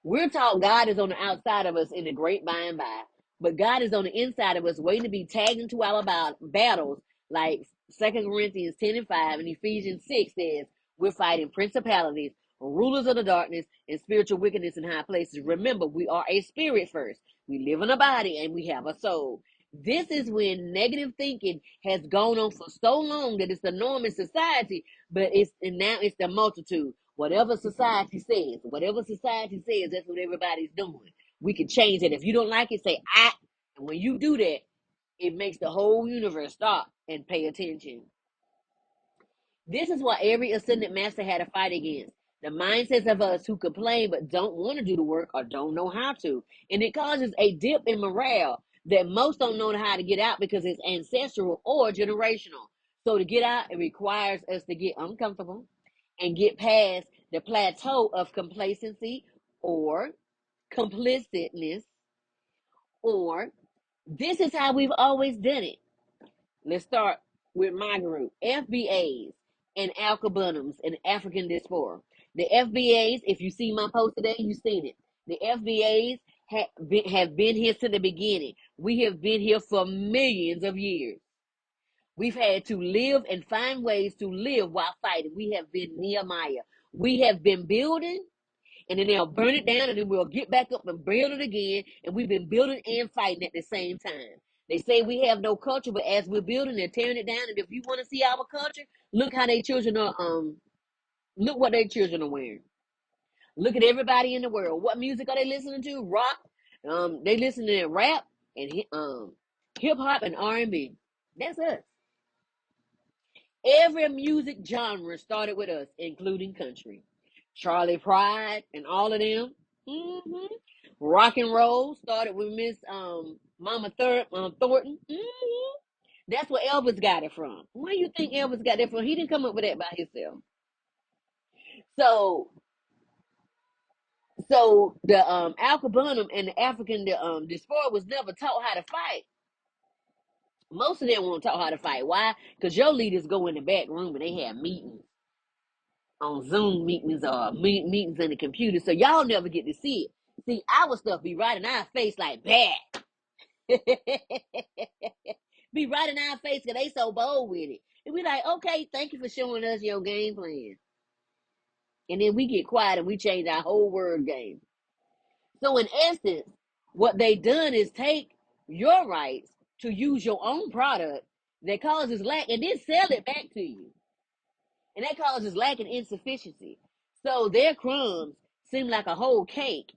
We're taught God is on the outside of us in the great by and by, but God is on the inside of us waiting to be tagged into our battles, like 2 Corinthians 10 and 5 and Ephesians 6 says, we're fighting principalities, rulers of the darkness, and spiritual wickedness in high places. Remember, we are a spirit first. We live in a body and we have a soul. This is when negative thinking has gone on for so long that it's the norm in society, but now it's the multitude. Whatever society says, that's what everybody's doing. We can change it. If you don't like it, say I. And when you do that, it makes the whole universe stop and pay attention. This is what every ascended master had to fight against. The mindsets of us who complain but don't want to do the work or don't know how to. And it causes a dip in morale that most don't know how to get out because it's ancestral or generational. So to get out, it requires us to get uncomfortable and get past the plateau of complacency or complicitness, or this is how we've always done it. Let's start with my group, FBAs and Alkebunnums and African diaspora. The FBAs, if you see my post today, you've seen it. The FBAs have been here since the beginning. We have been here for millions of years. We've had to live and find ways to live while fighting. We have been Nehemiah. We have been building, and then they'll burn it down, and then we'll get back up and build it again. And we've been building and fighting at the same time. They say we have no culture, but as we're building, they're tearing it down. And if you want to see our culture, look how their children are. Look what their children are wearing. Look at everybody in the world. What music are they listening to? Rock. They listening to rap and hip hop and R&B. That's us. Every music genre started with us, including country. Charlie Pride and all of them. Mm-hmm. Rock and roll started with Miss Mama Thornton. Mm-hmm. That's where Elvis got it from. Where do you think Elvis got that from? He didn't come up with that by himself. So, so the Al Capone and the African diaspora was never taught how to fight. Most of them weren't taught how to fight. Why? Because your leaders go in the back room and they have meetings on Zoom meetings or meetings in the computer, so y'all never get to see it. See, our stuff be right in our face like bad. Be right in our face because they so bold with it. And we like, okay, thank you for showing us your game plan. And then we get quiet and we change our whole word game. So in essence, what they done is take your rights to use your own product that causes lack and then sell it back to you. And that causes lack and insufficiency. So their crumbs seem like a whole cake.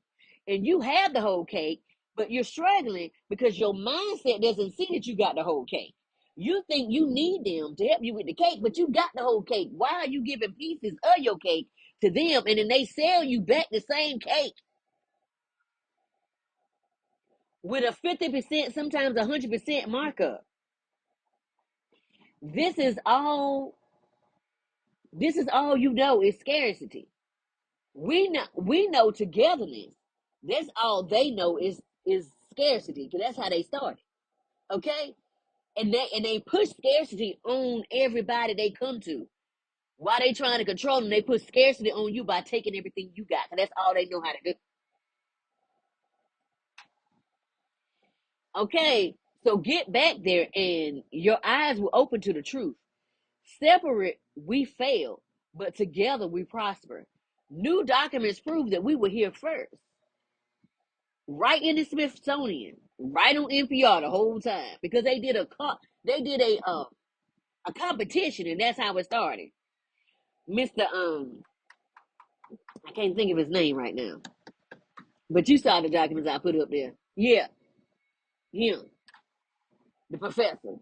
And you have the whole cake, but you're struggling because your mindset doesn't see that you got the whole cake. You think you need them to help you with the cake, but you got the whole cake. Why are you giving pieces of your cake to them and then they sell you back the same cake with a 50%, sometimes 100% markup? This is all you know is scarcity. We know togetherness. That's all they know is scarcity, because that's how they started. Okay, and they push scarcity on everybody they come to. Why they trying to control them? They put scarcity on you by taking everything you got, because that's all they know how to do. Okay, so get back there, and your eyes will open to the truth. Separate, we fail, but together we prosper. New documents prove that we were here first. Right in the Smithsonian, right on NPR the whole time, because they did a competition, and that's how it started. Mr. I can't think of his name right now, but you saw the documents I put up there. Yeah, him, the professor.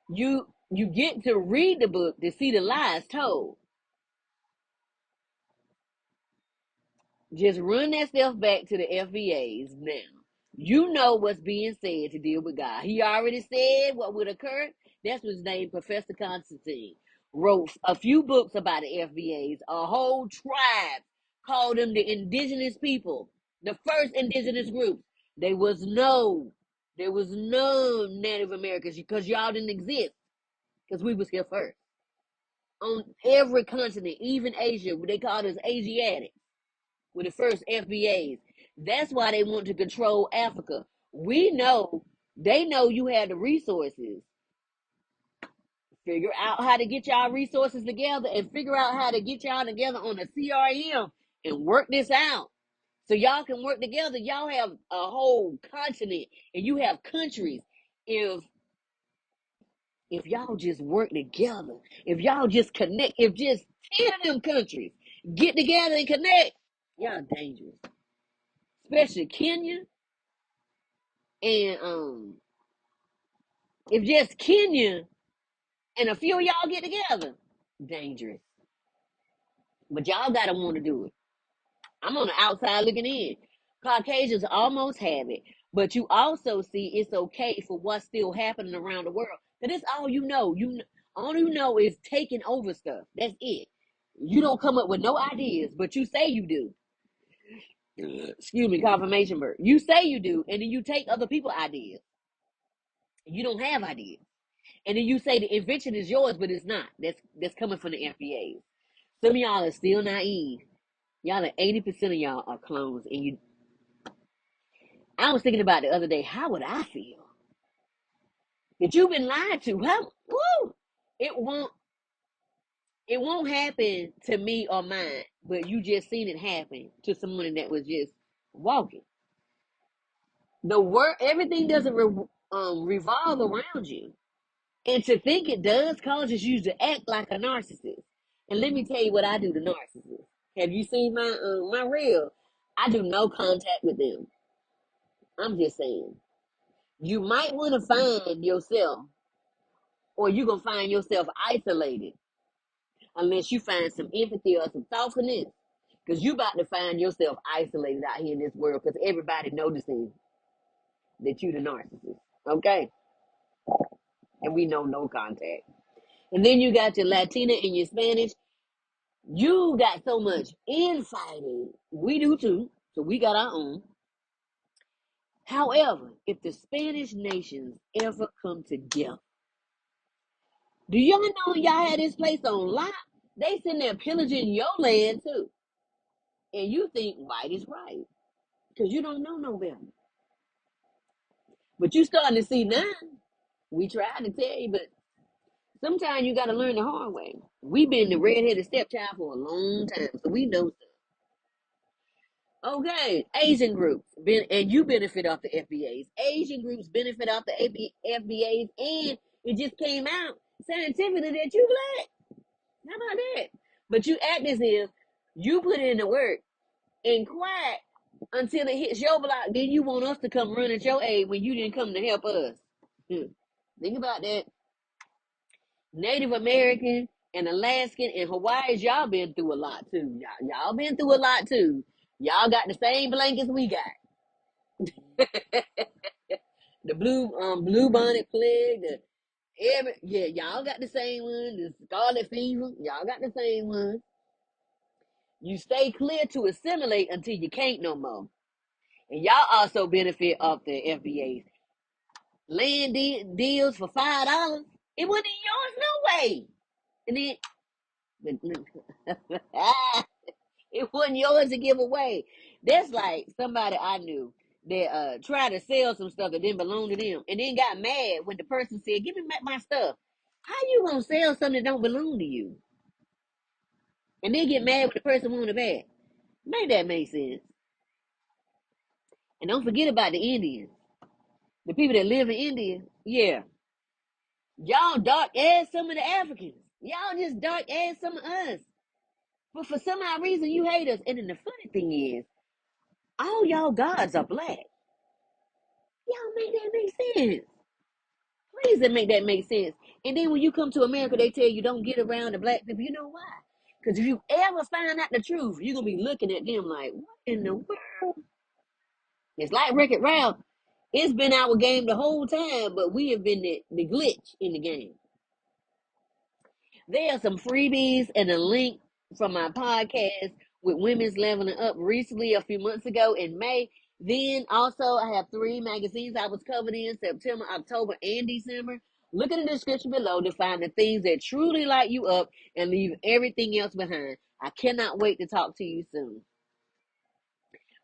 You get to read the book to see the lies told. Just run that stuff back to the FBAs now. You know what's being said to deal with God. He already said what would occur. That's what's named Professor Constantine. Wrote a few books about the FBAs. A whole tribe called them the indigenous people, the first indigenous groups. There was no Native Americans, because y'all didn't exist, because we was here first. On every continent, even Asia, they called us Asiatic, with the first FBAs. That's why they want to control Africa. We know, they know you had the resources. Figure out how to get y'all resources together, and figure out how to get y'all together on a CRM and work this out. So y'all can work together. Y'all have a whole continent, and you have countries. If y'all just work together, if y'all just connect, if just 10 of them countries get together and connect, y'all dangerous. Especially Kenya. And if just Kenya and a few of y'all get together, dangerous. But y'all gotta want to do it. I'm on the outside looking in. Caucasians almost have it, but you also see it's okay for what's still happening around the world. But that's all you know. All you know is taking over stuff. That's it. You don't come up with no ideas, but you say you do. Excuse me, confirmation bird. You say you do, and then you take other people's ideas. You don't have ideas. And then you say the invention is yours, but it's not. That's coming from the FBAs. Some of y'all are still naive. Y'all are 80% of y'all are clones, and you. I was thinking about the other day. How would I feel that you've been lied to? How? Woo! It won't. It won't happen to me or mine, but you just seen it happen to someone that was just walking. The word, everything doesn't revolve around you. And to think it does causes you to act like a narcissist. And let me tell you what I do to narcissists. Have you seen my reel? I do no contact with them. I'm just saying. You might want to find yourself, or you're going to find yourself isolated unless you find some empathy or some thoughtfulness. Because you about to find yourself isolated out here in this world, because everybody noticing that you the narcissist. Okay? And we know no contact. And then you got your Latina and your Spanish. You got so much infighting. We do too. So we got our own. However, if the Spanish nations ever come together, do y'all know y'all had this place on lock? They sitting there pillaging your land too. And you think white is right. Because you don't know no better. But you starting to see now. We tried to tell you, but sometimes you got to learn the hard way. We've been the redheaded stepchild for a long time, so we know. Okay, Asian groups, and you benefit off the FBAs. Asian groups benefit off the FBAs, and it just came out scientifically that you black. How about that? But you act as if you put in the work and quiet until it hits your block. Then you want us to come run at your aid when you didn't come to help us. Think about that. Native American and Alaskan and Hawaii's, y'all been through a lot too. Y'all been through a lot too. Y'all got the same blankets we got. The blue bonnet plague, y'all got the same one. The scarlet fever, y'all got the same one. You stay clear to assimilate until you can't no more. And y'all also benefit off the FBA's land deals for $5. It wasn't yours no way. And then it wasn't yours to give away. That's like somebody I knew that tried to sell some stuff that didn't belong to them, and then got mad when the person said, "Give me back my stuff." How you gonna sell something that don't belong to you? And then get mad when the person want it back? Make that make sense. And don't forget about the Indians, the people that live in India. Yeah, y'all dark as some of the Africans. Y'all just dark as some of us. But for some odd reason, you hate us. And then the funny thing is, all y'all gods are black. Y'all make that make sense. Please that make that make sense. And then when you come to America, they tell you don't get around the black people. You know why? Because if you ever find out the truth, you're going to be looking at them like, what in the world? It's like Wreck-It Ralph. It's been our game the whole time, but we have been the glitch in the game. There are some freebies and a link from my podcast with Women's Leveling Up recently a few months ago in May. Then also I have 3 magazines I was covered in September, October, and December. Look in the description below to find the things that truly light you up and leave everything else behind. I cannot wait to talk to you soon.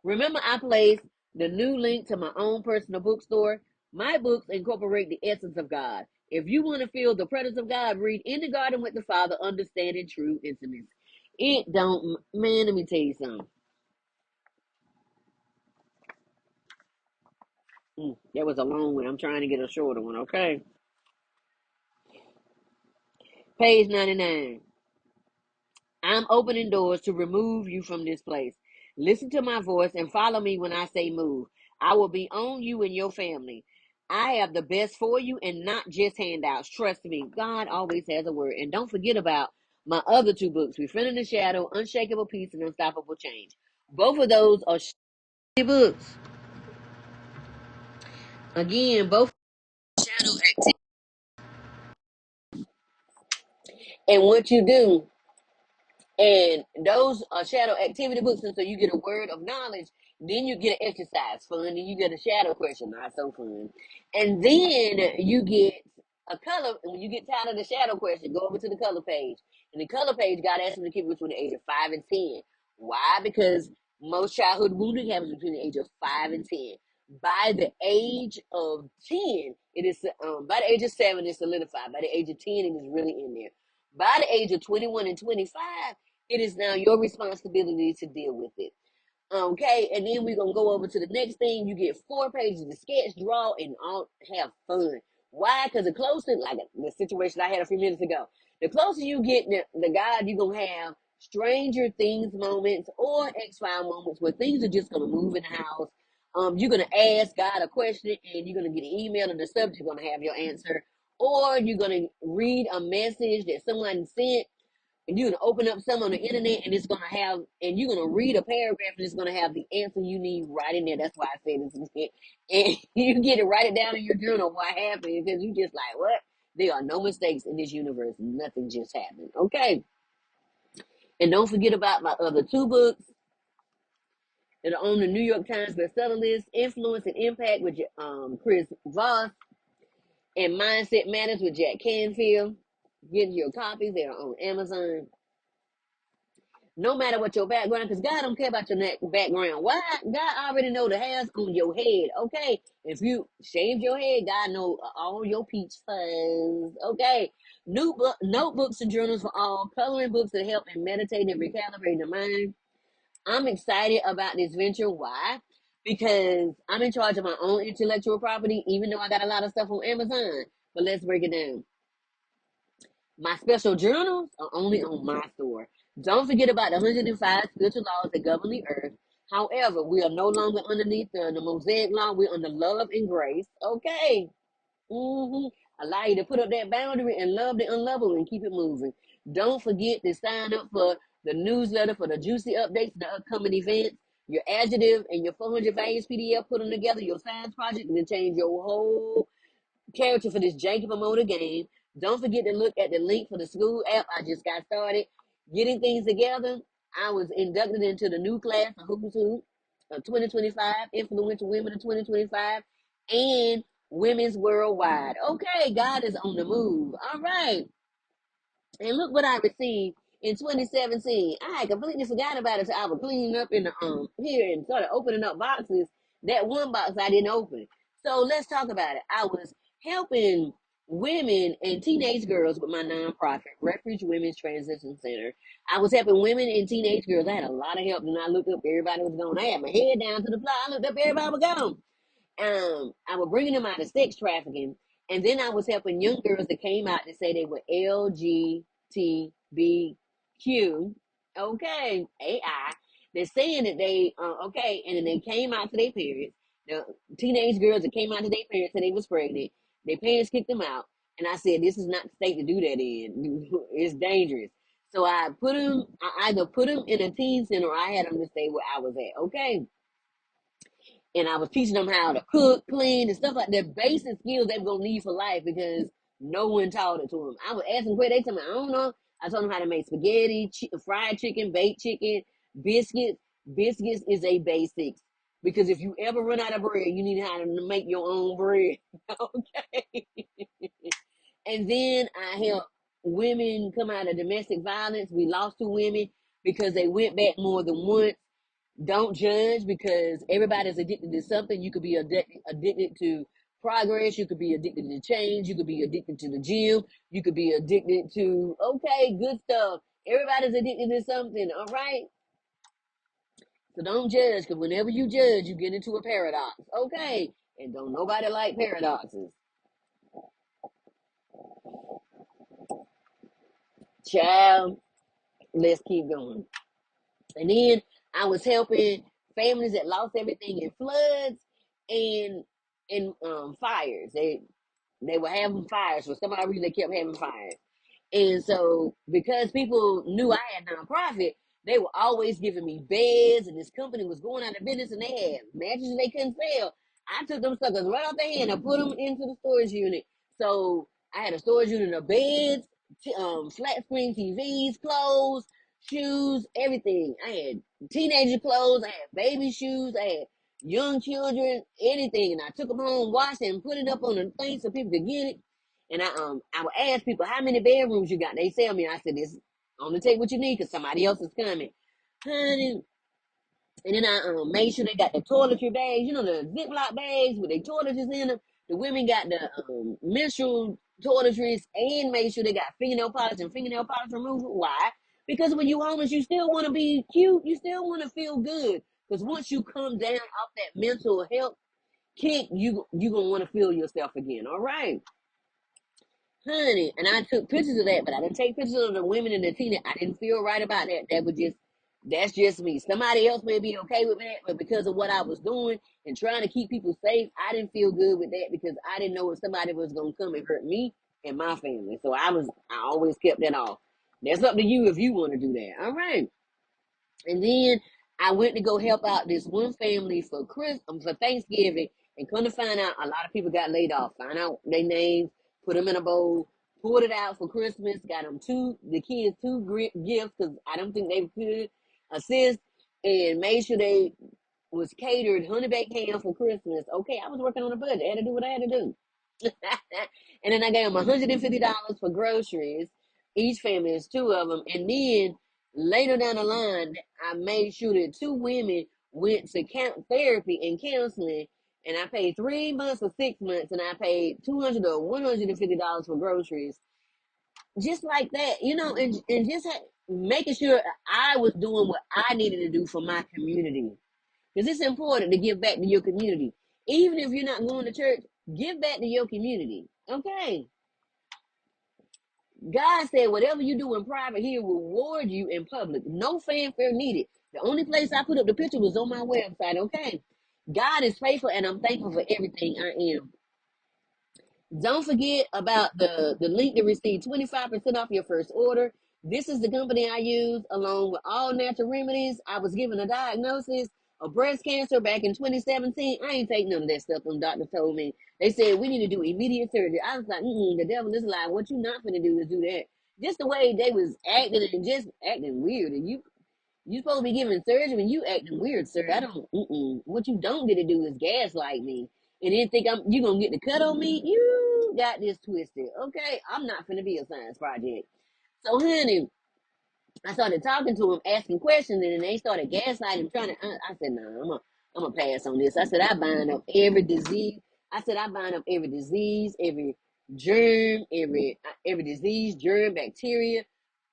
Remember, I placed the new link to my own personal bookstore. My books incorporate the essence of God. If you want to feel the presence of God, read In the Garden with the Father, Understanding True Intimacy. It don't, man, let me tell you something. That was a long one. I'm trying to get a shorter one, okay? Page 99. I'm opening doors to remove you from this place. Listen to my voice and follow me when I say move. I will be on you and your family. I have the best for you and not just handouts. Trust me, God always has a word. And don't forget about my other 2 books, Befriending the Shadow, Unshakable Peace, and Unstoppable Change. Both of those are books. Again, both shadow activity. And what you do, and those are shadow activity books, and so you get a word of knowledge. Then you get an exercise fun, and you get a shadow question, not so fun. And then you get a color. And when you get tired of the shadow question, go over to the color page. And the color page, God asked me to keep between the age of 5 and 10. Why? Because most childhood wounding happens between the age of 5 and 10. By the age of 10, it is by the age of 7, it's solidified. By the age of 10, it is really in there. By the age of 21 and 25, it is now your responsibility to deal with it. Okay, and then we're gonna go over to the next thing. You get 4 pages to sketch, draw, and all have fun. Why? Because the closer, like the situation I had a few minutes ago, the closer you get the God, you're gonna have Stranger Things moments or X-File moments where things are just gonna move in the house. You're gonna ask God a question and you're gonna get an email and the subject gonna have your answer, or you're gonna read a message that someone sent and you're gonna open up some on the internet and it's gonna have, and you're gonna read a paragraph and it's gonna have the answer you need right in there. That's why I said this. And you get to write it down in your journal what happened, because you just like, what? There are no mistakes in this universe. Nothing just happened. Okay. And don't forget about my other 2 books that are on the New York Times bestseller list: Influence and Impact with Chris Voss, and Mindset Matters with Jack Canfield. Get your copies. They are on Amazon. No matter what your background, because God don't care about your background. Why? God already know the hairs on your head. Okay, if you shave your head, God know all your peach fuzz. Okay, notebooks and journals for all, coloring books that help in meditating and recalibrating the mind. I'm excited about this venture. Why? Because I'm in charge of my own intellectual property, even though I got a lot of stuff on Amazon. But let's break it down. My special journals are only on my store. Don't forget about the 105 spiritual laws that govern the earth. However, we are no longer underneath the Mosaic law. We're under love and grace. Okay. Allow you to put up that boundary and love the unlovable and keep it moving. Don't forget to sign up for the newsletter for the juicy updates, the upcoming events, your adjective, and your 400 values PDF. Put them together, your science project, and then change your whole character for this janky promoter game. Don't forget to look at the link for the school app. I just got started getting things together. I was inducted into the new class of Who's Who of 2025, Influential Women of 2025, and Women's Worldwide. Okay, God is on the move. All right. And look what I received in 2017. I had completely forgot about it. So I was cleaning up in the here and started opening up boxes. That one box I didn't open. So let's talk about it. I was helping women and teenage girls with my nonprofit, Refuge Women's Transition Center. I was helping women and teenage girls. I had a lot of help, and I looked up, everybody was gone. I had my head down to the floor. I looked up, everybody was gone. I was bringing them out of sex trafficking, and then I was helping young girls that came out to say they were LGBTQ, okay, AI. They're saying that they, okay, and then they came out to their parents. The teenage girls that came out to their parents said they was pregnant. Their parents kicked them out, and I said, "This is not the state to do that in. It's dangerous." So I put them. I either put them in a teen center, or I had them to stay where I was at. Okay, and I was teaching them how to cook, clean, and stuff like that. Basic skills they were gonna need for life because no one taught it to them. I was asking questions. They told me, I don't know. I told them how to make spaghetti, fried chicken, baked chicken, biscuits. Biscuits is a basics because if you ever run out of bread, you need how to make your own bread. Okay. And then I help women come out of domestic violence. We lost 2 women because they went back more than once. Don't judge because everybody's addicted to something. You could be addicted to progress. You could be addicted to change. You could be addicted to the gym. You could be addicted to, okay, good stuff. Everybody's addicted to something, all right? So don't judge because whenever you judge, you get into a paradox, okay? And don't nobody like paradoxes. Child, let's keep going. And then I was helping families that lost everything in floods and in fires. They were having fires for some odd reason. They kept having fires. And so, because people knew I had nonprofit, they were always giving me beds, and this company was going out of business, and they had mattresses they couldn't sell. I took them suckers right off their hand and put them into the storage unit. So I had a storage unit of beds, flat screen TVs, clothes, shoes, everything. I had teenager clothes, I had baby shoes, I had young children, anything, and I took them home, washed it, and put it up on the thing so people could get it. And I would ask people how many bedrooms you got. They tell me. I said, "This only take what you need because somebody else is coming, honey." And then I made sure they got the toiletry bags, you know, the Ziploc bags with their toiletries in them. The women got the menstrual toiletries and made sure they got fingernail polish and fingernail polish remover. Why? Because when you homeless, you still want to be cute. You still want to feel good. Because once you come down off that mental health kick, you gonna want to feel yourself again. All right, honey. And I took pictures of that, but I didn't take pictures of the women and the teen. I didn't feel right about that. That's just me. Somebody else may be okay with that, but because of what I was doing and trying to keep people safe, I didn't feel good with that because I didn't know if somebody was gonna come and hurt me and my family. So I always kept that off. That's up to you if you want to do that. All right. And then I went to go help out this one family for for Thanksgiving, and come to find out, a lot of people got laid off. Find out their names, put them in a bowl, pulled it out for Christmas, got them the kids two gifts because I don't think they could assist, and made sure they was catered honey baked ham for Christmas. Okay, I was working on a budget. I had to do what I had to do. And then I gave them $150 for groceries. Each family is 2 of them. And then later down the line, I made sure that 2 women went to therapy and counseling. And I paid 3 months or 6 months, and I paid $200 or $150 for groceries, just like that, and just making sure I was doing what I needed to do for my community. Because it's important to give back to your community. Even if you're not going to church, give back to your community. Okay. God said, whatever you do in private, He'll reward you in public. No fanfare needed. The only place I put up the picture was on my website. Okay. God is faithful, and I'm thankful for everything I am. Don't forget about the link to receive 25% off your first order. This is the company I use along with all natural remedies. I was given a diagnosis of breast cancer back in 2017. I ain't take none of that stuff them doctor told me. They said we need to do immediate surgery. I was like, the devil is lying. What you not gonna do is do that. Just the way they was acting and just acting weird. And You supposed to be giving surgery when you acting weird, sir. I don't. What you don't get to do is gaslight me, and then think you gonna get the cut on me. You got this twisted. Okay, I'm not finna be a science project. So, honey, I started talking to him, asking questions, and then they started gaslighting him, trying to. I said, "Nah, I'm gonna pass on this." I said, "I bind up every disease." I said, "I bind up every disease, every germ, every disease, germ, bacteria,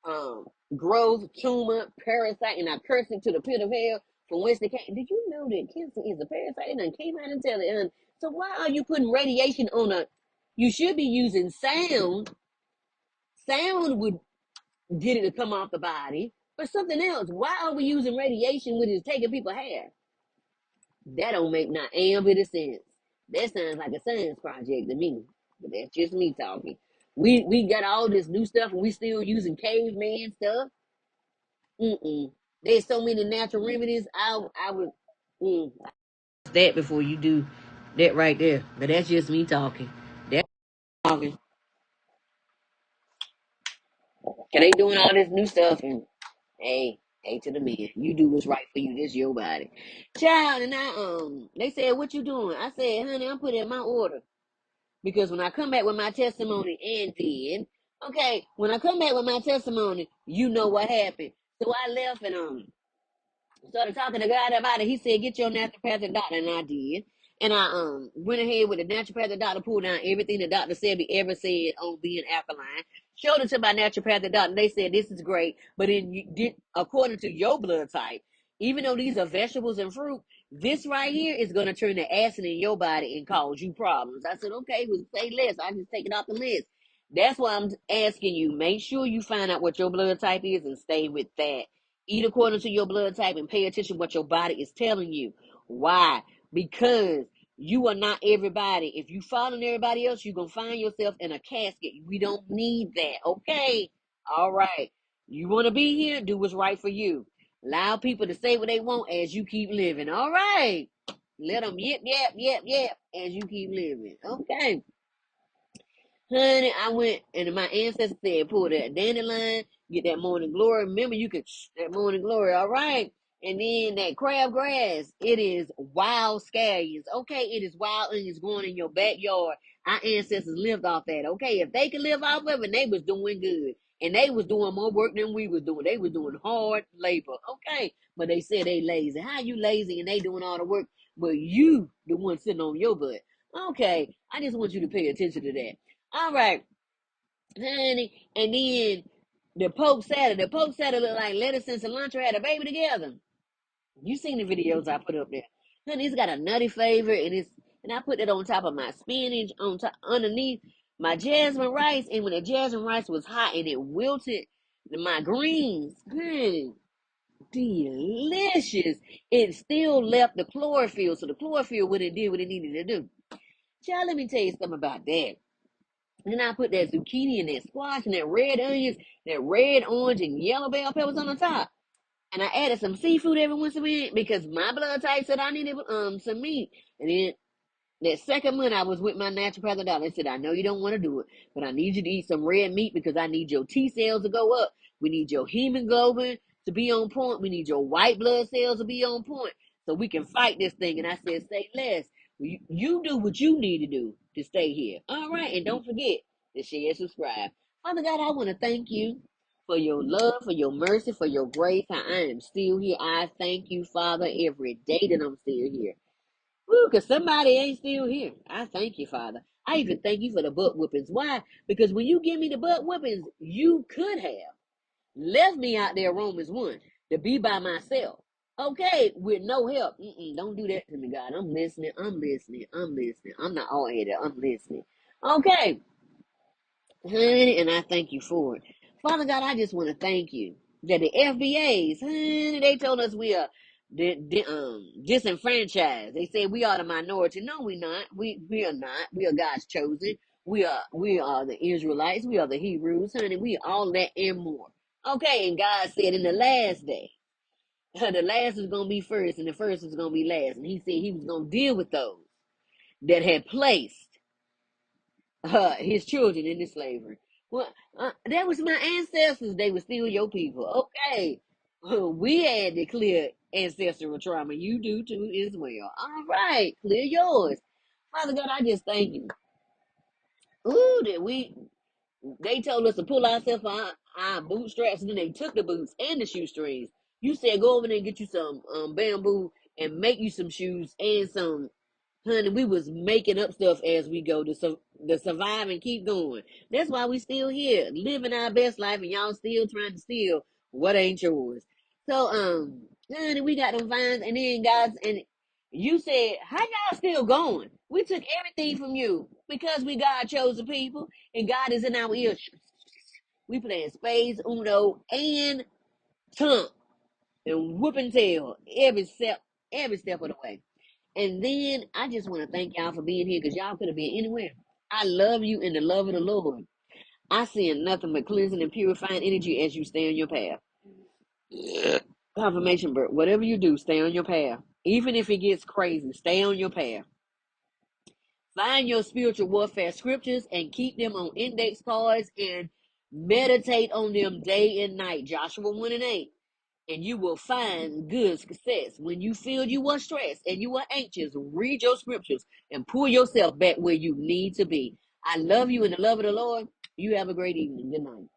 um, growth, tumor, parasite, and I curse it to the pit of hell from whence they came." Did you know that cancer is a parasite? It done came out and tell it. So why are you putting radiation on a? You should be using sound. Sound would get it to come off the body, but something else. Why are we using radiation when it's taking people's hair? That don't make not a bit of sense. That sounds like a science project to me, but that's just me talking. We got all this new stuff and we still using caveman stuff. There's so many natural remedies. I would that before you do that right there. But that's just me talking. That's talking. Cause they doing all this new stuff and hey to the men. You do what's right for you. This your body. Child, and they said, "What you doing?" I said, "Honey, I'm putting in my order." Because when I come back with my testimony and then, okay, when I come back with my testimony, you know what happened. So I left and started talking to God about it. He said, "Get your naturopathic doctor," and I did. And I went ahead with the naturopathic doctor, pulled down everything the doctor said be ever said on being alkaline. Showed it to my naturopathic doctor. And they said this is great, but then you did according to your blood type. Even though these are vegetables and fruit, this right here is gonna turn the acid in your body and cause you problems. I said, okay, well say less. I just take it off the list. That's why I'm asking you. Make sure you find out what your blood type is and stay with that. Eat according to your blood type and pay attention to what your body is telling you. Why? Because you are not everybody. If you following everybody else, you're going to find yourself in a casket. We don't need that. Okay? All right. You want to be here? Do what's right for you. Allow people to say what they want as you keep living. All right. Let them yep as you keep living. Okay. Honey, I went and my ancestors said, pull that dandelion, get that morning glory. Remember, you could that morning glory, all right? And then that crabgrass, it is wild scallions. Okay, it is wild onions growing in your backyard. Our ancestors lived off that. Okay, if they could live off of it, they was doing good. And they was doing more work than we was doing. They was doing hard labor. Okay, but they said they lazy. How you lazy and they doing all the work, but you the one sitting on your butt? Okay, I just want you to pay attention to that. All right, honey. And then the poke salad. The poke salad look like lettuce and cilantro had a baby together. You seen the videos I put up there. Honey, it's got a nutty flavor and I put it on top of my spinach, on top underneath my jasmine rice. And when the jasmine rice was hot and it wilted my greens, honey, delicious. It still left the chlorophyll, so the chlorophyll wouldn't do what it needed to do. Child, let me tell you something about that. Then I put that zucchini and that squash and that red onions, that red, orange, and yellow bell peppers on the top. And I added some seafood every once in a while because my blood type said I needed some meat. And then that second month I was with my naturopathic doctor. They said, "I know you don't want to do it, but I need you to eat some red meat because I need your T cells to go up. We need your hemoglobin to be on point. We need your white blood cells to be on point so we can fight this thing." And I said, "Say less. You do what you need to do to stay here. All right. And don't forget to share and subscribe." Father God, I want to thank you for your love, for your mercy, for your grace. I am still here. I thank you, Father, every day that I'm still here. Woo, because somebody ain't still here. I thank you, Father. I even thank you for the butt whoopings. Why? Because when you give me the butt whoopings, you could have left me out there, Romans 1, to be by myself. Okay, with no help. Don't do that to me, God. I'm listening. I'm listening. I'm listening. I'm not all headed. I'm listening. Okay, honey, and I thank you for it. Father God, I just want to thank you that the FBAs, honey, they told us we are disenfranchised. They say we are the minority. No, we not. We are not. We are God's chosen. We are the Israelites. We are the Hebrews, honey. We are all that and more. Okay, and God said in the last day, the last is gonna be first, and the first is gonna be last. And He said He was gonna deal with those that had placed his children into slavery. Well, that was my ancestors. They were still your people. Okay. We had to clear ancestral trauma. You do too as well. All right, clear yours. Father God, I just thank you. Ooh, they told us to pull ourselves our bootstraps, and then they took the boots and the shoestrings. You said go over there and get you some bamboo and make you some shoes and some. Honey, we was making up stuff as we go to survive and keep going. That's why we still here, living our best life, and y'all still trying to steal what ain't yours. So, honey, we got them vines, and then guys, and you said, how y'all still going? We took everything from you because we God chosen people, and God is in our ears. We playing spades, Uno, and Trump, and whooping tail every step of the way. And then I just want to thank y'all for being here because y'all could have been anywhere. I love you in the love of the Lord. I see nothing but cleansing and purifying energy as you stay on your path. Confirmation, Bert. Whatever you do, stay on your path. Even if it gets crazy, stay on your path. Find your spiritual warfare scriptures and keep them on index cards and meditate on them day and night. Joshua 1 and 8. And you will find good success. When you feel you are stressed and you are anxious, read your scriptures and pull yourself back where you need to be. I love you in the love of the Lord. You have a great evening. Good night.